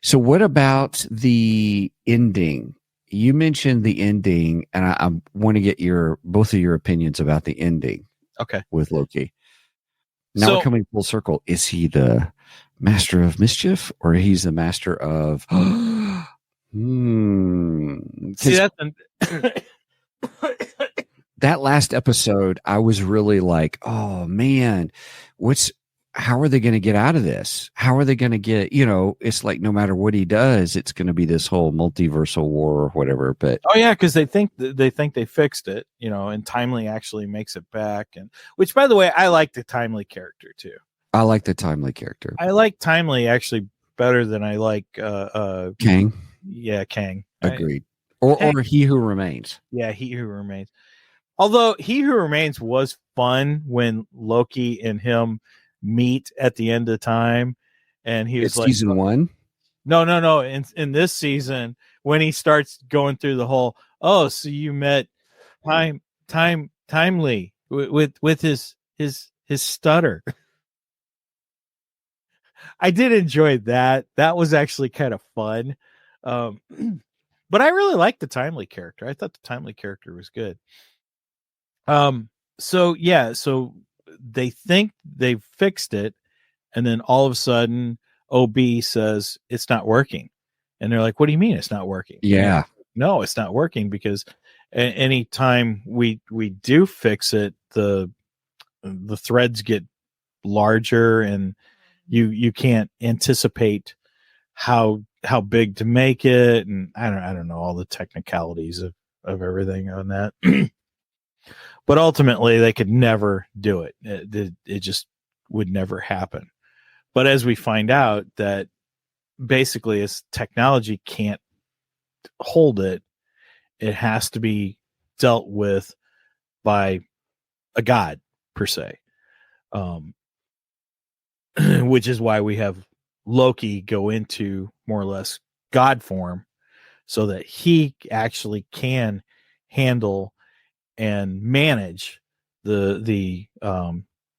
So what about the ending? You mentioned the ending, and I want to get both of your opinions about the ending. Okay. With Loki. Now we're coming full circle. Is he the master of mischief, or he's the master of? See, that last episode, I was really like, oh man, how are they going to get out of this? How are they going to get, it's like no matter what he does, it's going to be this whole multiversal war or whatever. But oh yeah, because they think they fixed it, and Timely actually makes it back, and which, by the way, I like the Timely character too. I like the Timely character. I like Timely actually better than I like Kang. Yeah, Kang. Agreed. Or He Who Remains. Yeah, He Who Remains. Although He Who Remains was fun when Loki and him meet at the end of time, and he was it's like, season 1. No. In this season, when he starts going through the whole, oh, so you met Timely with his stutter. I did enjoy that. That was actually kind of fun. But I really liked the Timely character. I thought the Timely character was good. So they think they've fixed it, and then all of a sudden OB says it's not working. And they're like, what do you mean it's not working? Yeah. No, it's not working because anytime we do fix it, the threads get larger, and you can't anticipate how big to make it, and I don't know all the technicalities of everything on that. But ultimately they could never do it. It just would never happen. But as we find out that basically as technology can't hold it, it has to be dealt with by a god per se. Which is why we have Loki go into more or less god form so that he actually can handle and manage the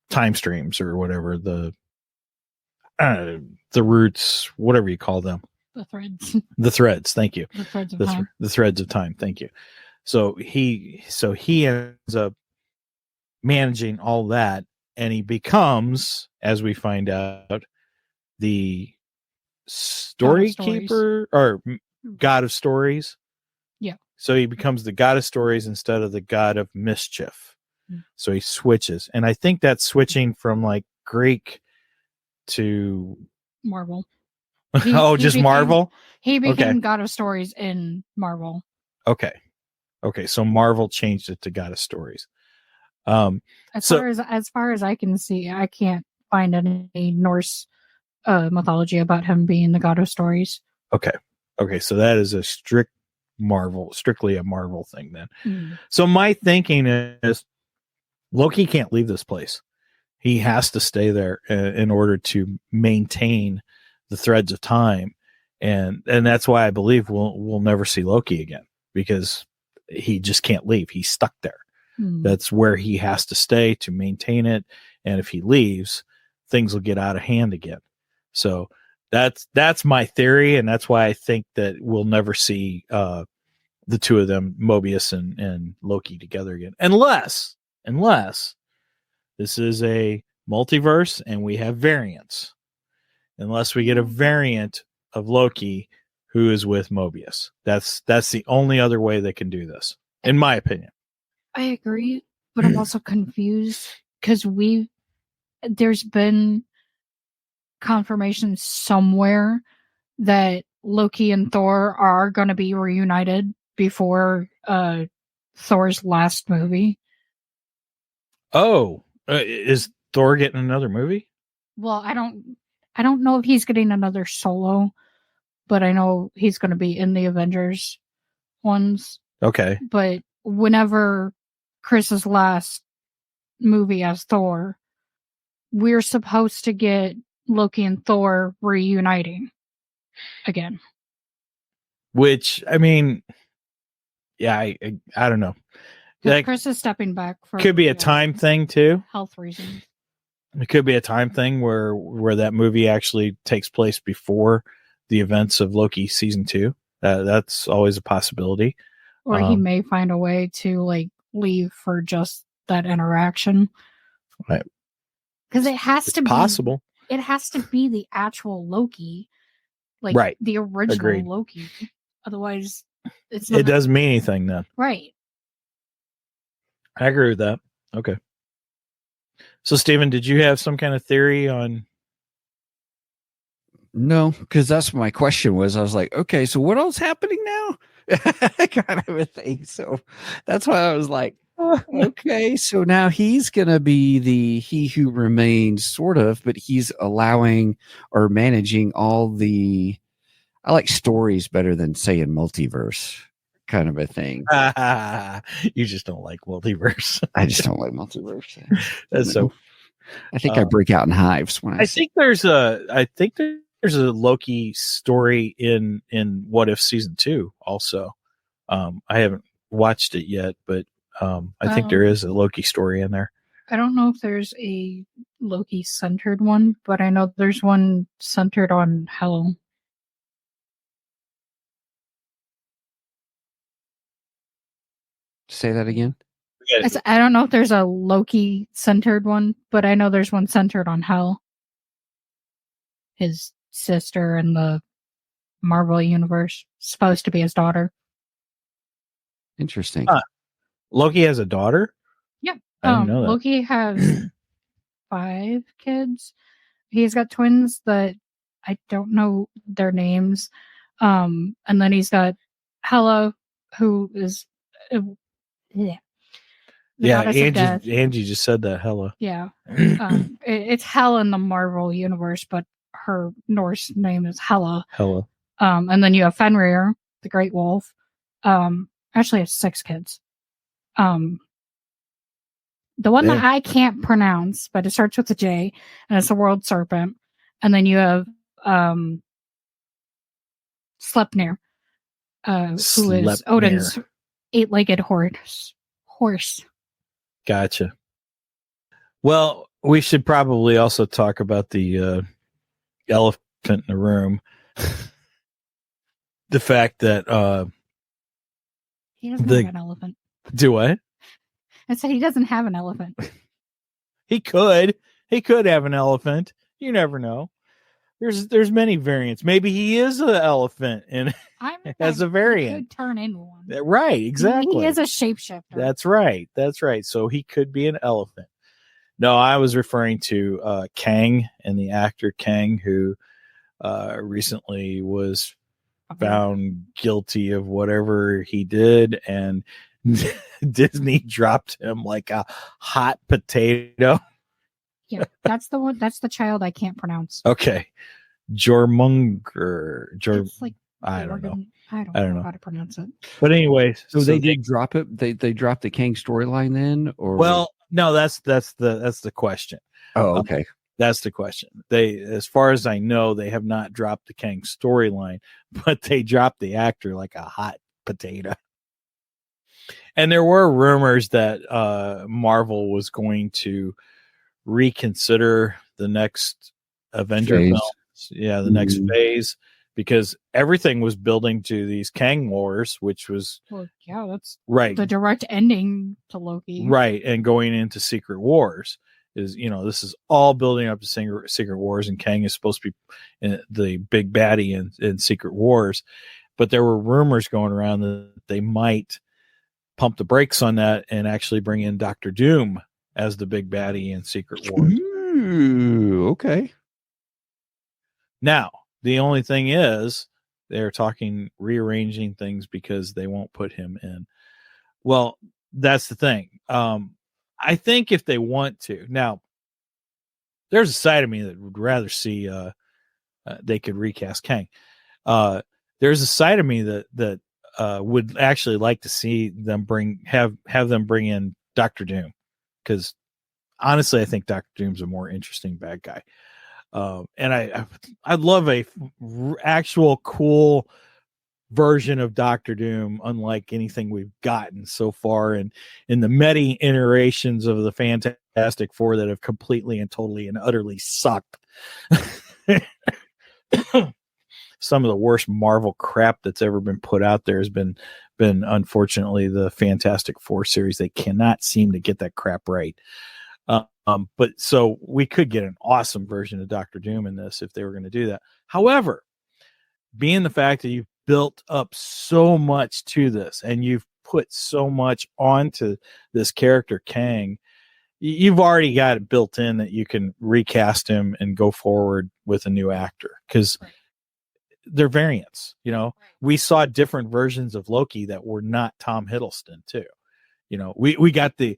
time streams or whatever, the roots, whatever you call them. The threads. Thank you. The threads of time. The threads of time. Thank you. So he ends up managing all that, and he becomes, as we find out, the story keeper or god of stories. Yeah. So he becomes the god of stories instead of the god of mischief. So he switches, and I think that's switching from like Greek to Marvel. Marvel. He became God of Stories in Marvel. Okay. So Marvel changed it to God of Stories. As far as I can see, I can't find any Norse mythology about him being the God of Stories. Okay. So that is a strictly a Marvel thing then. So my thinking is Loki can't leave this place. He has to stay there in order to maintain the threads of time, and that's why I believe we'll never see Loki again, because he just can't leave. He's stuck there. That's where he has to stay to maintain it, and if he leaves, things will get out of hand again. So that's my theory, and that's why I think that we'll never see the two of them, Mobius and Loki, together again, unless this is a multiverse and we have variants. Unless we get a variant of Loki who is with Mobius. That's the only other way they can do this, in my opinion. I agree, but I'm also confused because there's been confirmation somewhere that Loki and Thor are going to be reunited before Thor's last movie. Oh, is Thor getting another movie? Well, I don't know if he's getting another solo, but I know he's going to be in the Avengers ones. Okay. But whenever Chris's last movie as Thor, we're supposed to get Loki and Thor reuniting again. Which, I mean, yeah, I don't know. That Chris is stepping back for could be a time thing too. Health reasons. It could be a time thing where that movie actually takes place before the events of Loki season 2. That's always a possibility. Or he may find a way to like leave for just that interaction. Right. Because it has to be possible. It has to be the actual Loki, like right. the original Agreed. Loki. Otherwise, it's not, it doesn't mean anything then. Right. I agree with that. Okay. So, Steven, did you have some kind of theory on? No, because that's what my question was. I was like, okay, so what else happening now? Kind of a thing. So that's why I was like, okay, so now he's going to be the he who remains, sort of, but he's allowing or managing all the. I like stories better than saying multiverse, kind of a thing. You just don't like multiverse. I just don't like multiverse. That's so. I think I break out in hives when I think there's a Loki story in What If season 2 also. I haven't watched it yet, but I think there is a Loki story in there. I don't know if there's a Loki centered one, but I know there's one centered on Hell. Say that again. I don't know if there's a Loki centered one, but I know there's one centered on Hell. His sister in the Marvel universe, supposed to be his daughter. Interesting. Loki has a daughter? Yeah. I didn't know that. Loki has 5 kids. He's got twins that I don't know their names. And then he's got Hela, who is Angie just said that. Hela. Yeah. It's Hel in the Marvel universe, but her Norse name is Hela. Hela. And then you have Fenrir, the Great Wolf. Actually has 6 kids. The one that I can't pronounce, but it starts with a J, and it's a world serpent. And then you have Sleipnir, who is Odin's 8-legged horse. Gotcha. Well, we should probably also talk about the elephant in the room. The fact that he doesn't have an elephant. Do I? I said he doesn't have an elephant. He could have an elephant. You never know. There's many variants. Maybe he is an elephant and as a variant. He could turn into one. Right, exactly. He is a shapeshifter. That's right. So he could be an elephant. No, I was referring to Kang and the actor Kang, who recently was found guilty of whatever he did, and Disney dropped him like a hot potato. Yeah, that's the one. That's the child I can't pronounce. Okay, Jormunger. It's like I don't know. I don't know how to pronounce it. But anyway, so they did drop it. They dropped the Kang storyline then, or well, no, that's the question. Oh, okay. That's the question. They, as far as I know, they have not dropped the Kang storyline, but they dropped the actor like a hot potato. And there were rumors that Marvel was going to reconsider the next Avenger films. Yeah, the next phase, because everything was building to these Kang Wars, which was that's right. The direct ending to Loki. Right, and going into Secret Wars is, this is all building up to Secret Wars, and Kang is supposed to be the big baddie in Secret Wars. But there were rumors going around that they might pump the brakes on that and actually bring in Doctor Doom as the big baddie in Secret Wars. Ooh, okay. Now, the only thing is they're talking rearranging things because they won't put him in. Well, that's the thing. I think if they want to. Now, there's a side of me that would rather see they could recast Kang. There's a side of me that would actually like to see them have them bring in Doctor Doom, because honestly, I think Doctor Doom's a more interesting bad guy. And I'd love a actual cool version of Doctor Doom, unlike anything we've gotten so far in the many iterations of the Fantastic Four that have completely and totally and utterly sucked. Some of the worst Marvel crap that's ever been put out there has been unfortunately the Fantastic Four series. They cannot seem to get that crap right. But so we could get an awesome version of Doctor Doom in this if they were going to do that. However, being the fact that you've built up so much to this and you've put so much onto this character Kang, you've already got it built in that you can recast him and go forward with a new actor, because they're variants. We saw different versions of Loki that were not Tom Hiddleston too. We got the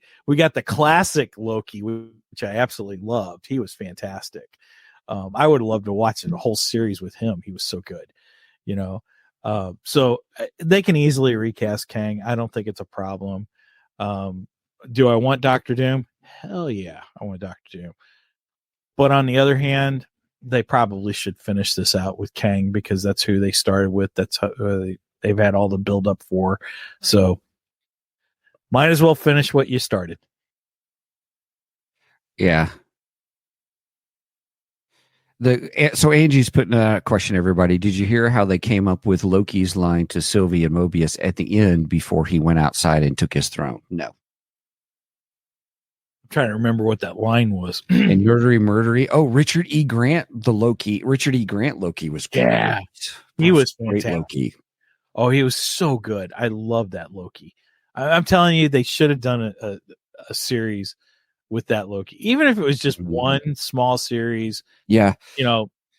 classic Loki, which I absolutely loved. He was fantastic. I would have loved to watch a whole series with him. He was so good. So they can easily recast Kang. I don't think it's a problem. Do I want Doctor Doom? Hell yeah, I want Doctor Doom. But on the other hand, they probably should finish this out with Kang, because that's who they started with. That's how they've had all the build up for. So might as well finish what you started. Yeah. So Angie's putting a question, everybody. Did you hear how they came up with Loki's line to Sylvie and Mobius at the end before he went outside and took his throne? No. I'm trying to remember what that line was. And murdery. Oh, Richard E. Grant Loki was great. Yeah. He was fantastic. Great Loki. Oh, he was so good. I love that Loki. I'm telling you, they should have done a series with that Loki, even if it was just one small series. Yeah.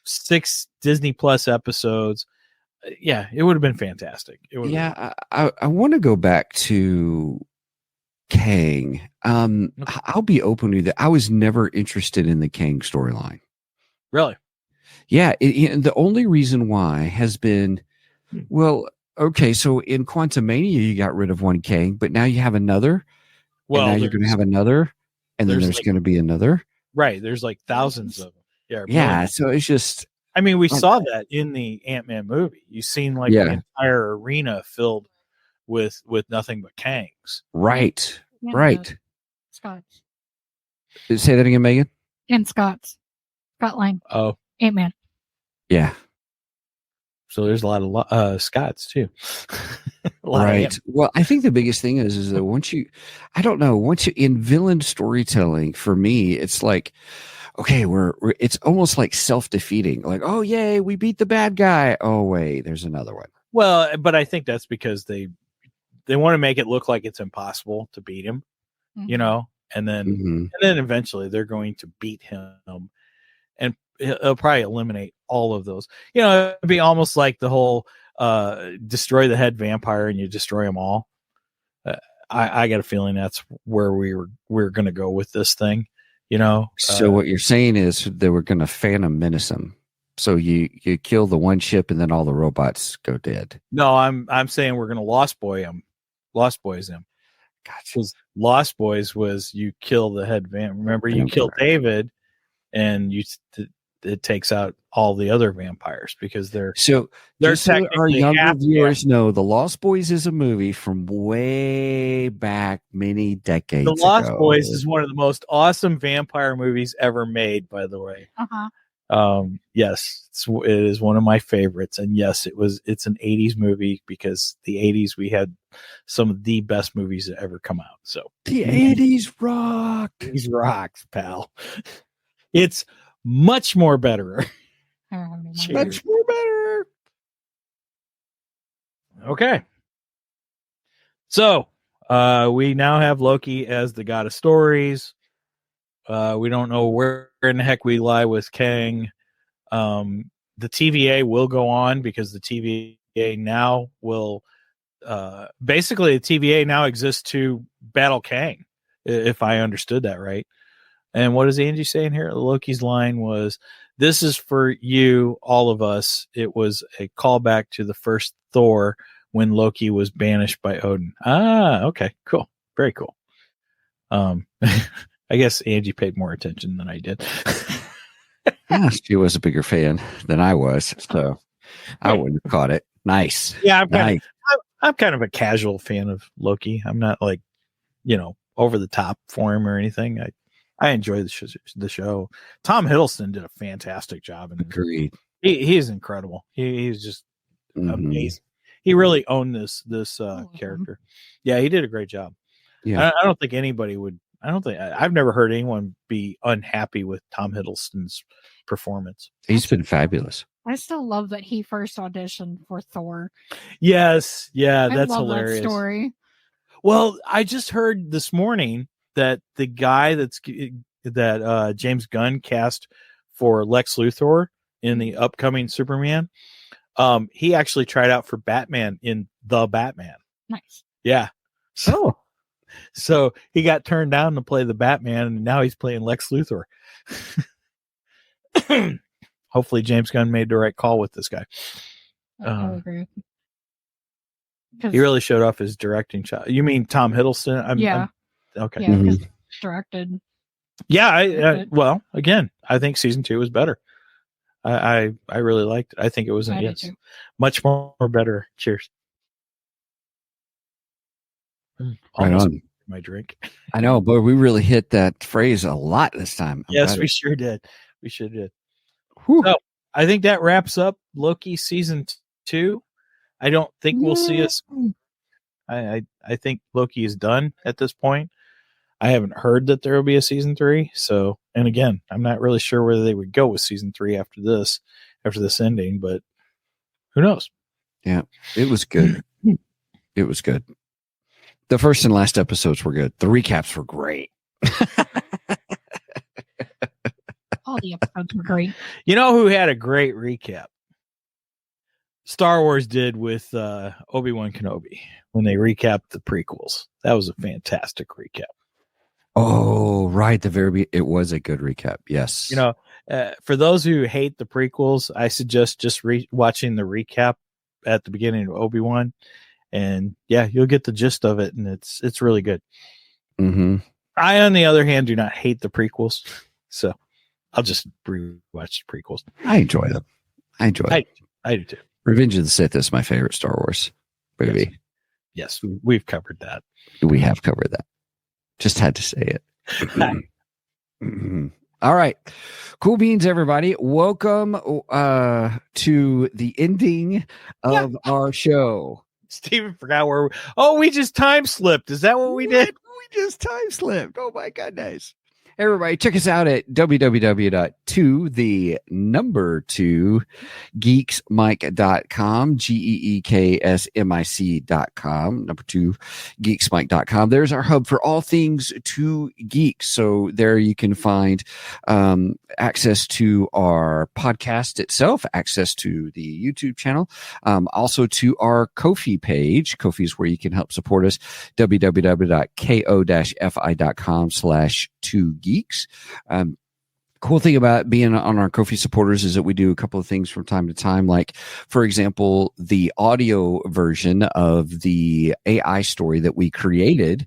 6 Disney Plus episodes. Yeah, it would have been fantastic. I want to go back to Kang. I'll be open with that. I was never interested in the Kang storyline. Really? Yeah. The only reason why has been, well, okay, so in Quantumania, you got rid of one Kang, but now you have another. Well, and now you're going to have another, and then there's going to be another. Right. There's like thousands of them. Yeah. So it's just. I mean, we saw that in the Ant-Man movie. You've seen the entire arena filled with nothing but Kangs. Right. Yeah, right. Scots. Say that again, Megan. And Scots. Scotland. Oh. Ant-Man. Yeah. So there's a lot of Scots too. Right. Well, I think the biggest thing is that once you in villain storytelling, for me, it's like, okay, it's almost like self-defeating. Like, oh, yay, we beat the bad guy. Oh, wait, there's another one. Well, but I think that's because they want to make it look like it's impossible to beat him, and then eventually they're going to beat him, and it'll probably eliminate all of those. It'd be almost like the whole destroy the head vampire and you destroy them all. I got a feeling that's where we're going to go with this thing. So what you're saying is they were going to Phantom Menace him. So you kill the one ship and then all the robots go dead. No, I'm saying we're going to Lost Boys him. Gotcha. Because Lost Boys was you kill the head remember you kill David, and it takes out all the other vampires because they're just so our younger viewers know, The Lost Boys is a movie from way back many decades ago. The Lost Boys is one of the most awesome vampire movies ever made, by the way. Uh-huh. Yes, it is one of my favorites, and yes, it's an 80s movie because the 80s we had some of the best movies that ever come out. So The 80s rocked. these rocks, pal. It's much more better. I don't have any more. Cheers. Much more better. Okay. So we now have Loki as the god of stories. We don't know where in the heck we lie with Kang. The TVA will go on because the TVA now will basically the TVA now exists to battle Kang, if I understood that right. And what is Angie saying here? Loki's line was, "This is for you, all of us." It was a callback to the first Thor when Loki was banished by Odin. Ah, okay, cool. Very cool. I guess Angie paid more attention than I did. Yeah, she was a bigger fan than I was, so I wouldn't have caught it. Nice. Yeah, Nice. I'm kind of a casual fan of Loki. I'm not like, over the top for him or anything. I enjoy the show. Tom Hiddleston did a fantastic job, and Agreed. he is incredible. He's just amazing. He really owned this character. Yeah, he did a great job. Yeah. I don't think anybody would. I've never heard anyone be unhappy with Tom Hiddleston's performance. He's been fabulous. I still love that he first auditioned for Thor. Yes, yeah, I that's love hilarious. That story. Well, I just heard this morning that the guy that James Gunn cast for Lex Luthor in the upcoming Superman, he actually tried out for Batman in The Batman. Nice. Yeah. Oh. So he got turned down to play the Batman, and now he's playing Lex Luthor. Hopefully James Gunn made the right call with this guy. I agree. He really showed off his directing shot. You mean Tom Hiddleston? Yeah. Okay. Yeah, because directed. Yeah. Well, again, I think season 2 was better. I really liked it. I think it was much more better. Cheers. Right on. My drink. I know, but we really hit that phrase a lot this time. Yes, we sure did. Whew. So I think that wraps up Loki season 2. I don't think we'll see us. I think Loki is done at this point. I haven't heard that there will be a season 3. So, and again, I'm not really sure whether they would go with season 3 after this ending, but who knows? Yeah, it was good. It was good. The first and last episodes were good. The recaps were great. All the episodes were great. You know who had a great recap? Star Wars did with Obi-Wan Kenobi when they recapped the prequels. That was a fantastic recap. Oh, right. It was a good recap. Yes. For those who hate the prequels, I suggest just watching the recap at the beginning of Obi-Wan. And yeah, you'll get the gist of it, and it's really good. Mm-hmm. I, on the other hand, do not hate the prequels, so I'll just rewatch the prequels. I enjoy them. I do too. Revenge of the Sith is my favorite Star Wars movie. Yes, we've covered that. We have covered that. Just had to say it. Mm-hmm. All right. Cool beans, everybody. Welcome to the ending of our show. Steven forgot where we just time slipped. Is that what we did? We just time slipped. Oh my goodness. Everybody, check us out at www.2geeksmic.com, GEEKSMIC.com, number 2, geeksmic.com. There's our hub for all things 2 Geeks. So there you can find access to our podcast itself, access to the YouTube channel, also to our Ko-fi page. Ko-fi is where you can help support us, www.ko-fi.com/2geeks. Cool thing about being on our Ko-fi supporters is that we do a couple of things from time to time. Like, for example, the audio version of the AI story that we created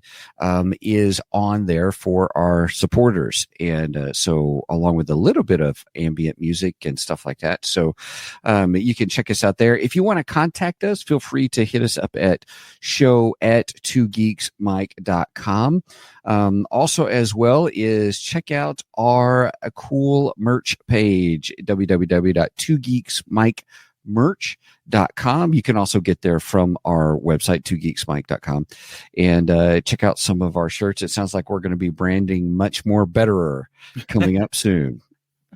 is on there for our supporters. And so along with a little bit of ambient music and stuff like that. So you can check us out there. If you want to contact us, feel free to hit us up at show@2geeksmic.com. Also, as well, is check out our cool merch page, www.2geeksmikemerch.com. You can also get there from our website, 2geeksmike.com, and check out some of our shirts. It sounds like we're going to be branding much more betterer coming up soon.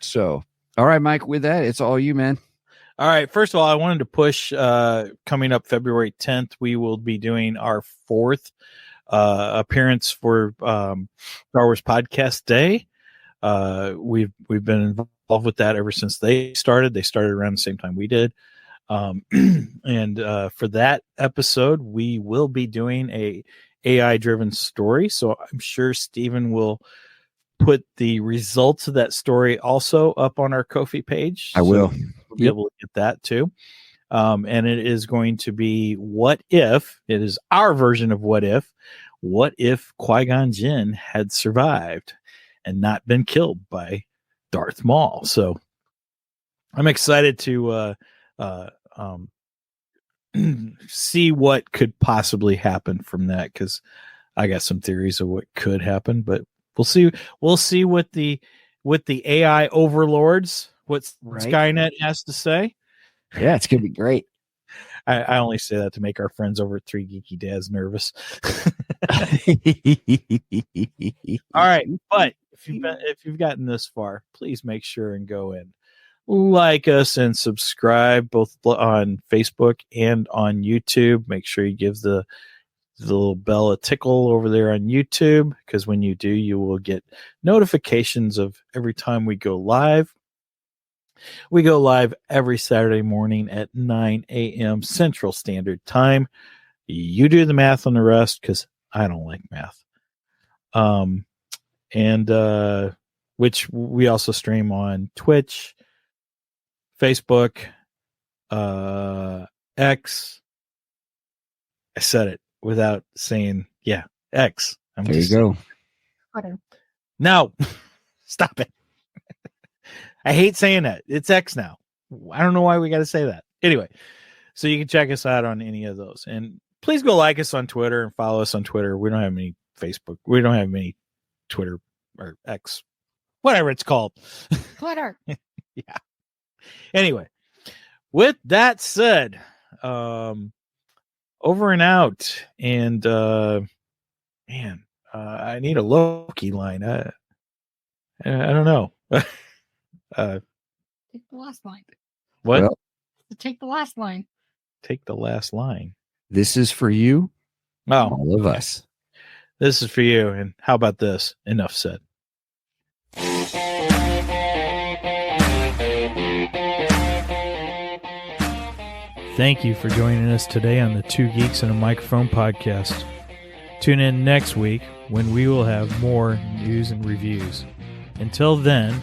So, all right, Mike, with that, it's all you, man. All right. First of all, I wanted to push coming up February 10th, we will be doing our 4th appearance for Star Wars Podcast Day. We've been involved with that ever since they started. They started around the same time we did. And for that episode, we will be doing a AI-driven story. So I'm sure Stephen will put the results of that story also up on our Ko-fi page. I will. We'll be able to get that too. And it is going to be what if, it is our version of what if Qui-Gon Jinn had survived and not been killed by Darth Maul. So I'm excited to see what could possibly happen from that, because I got some theories of what could happen, but we'll see what the AI overlords, what Skynet has to say. Yeah, it's gonna be great. I only say that to make our friends over at 3 Geeky Dads nervous. All right, but if you've gotten this far, please make sure and go and like us and subscribe both on Facebook and on YouTube. Make sure you give the little bell a tickle over there on YouTube, because when you do, you will get notifications of every time we go live. We go live every Saturday morning at 9 a.m. Central Standard Time. You do the math on the rest, because I don't like math. Which we also stream on Twitch, Facebook, X. I said it without saying, X. There you go. Whatever. No, stop it. I hate saying that. It's X now. I don't know why we got to say that. Anyway, so you can check us out on any of those. And please go like us on Twitter and follow us on Twitter. We don't have any Facebook. We don't have any Twitter or X, whatever it's called. Twitter. Yeah. Anyway, with that said, over and out. And I need a Loki line. I don't know. Take the last line. What? Well, Take the last line. Take the last line. this is for you, Oh, all of us. this is for you. And how about this? Enough said. Thank you for joining us today on the Two Geeks and a Microphone podcast. Tune in next week when we will have more news and reviews. Until then,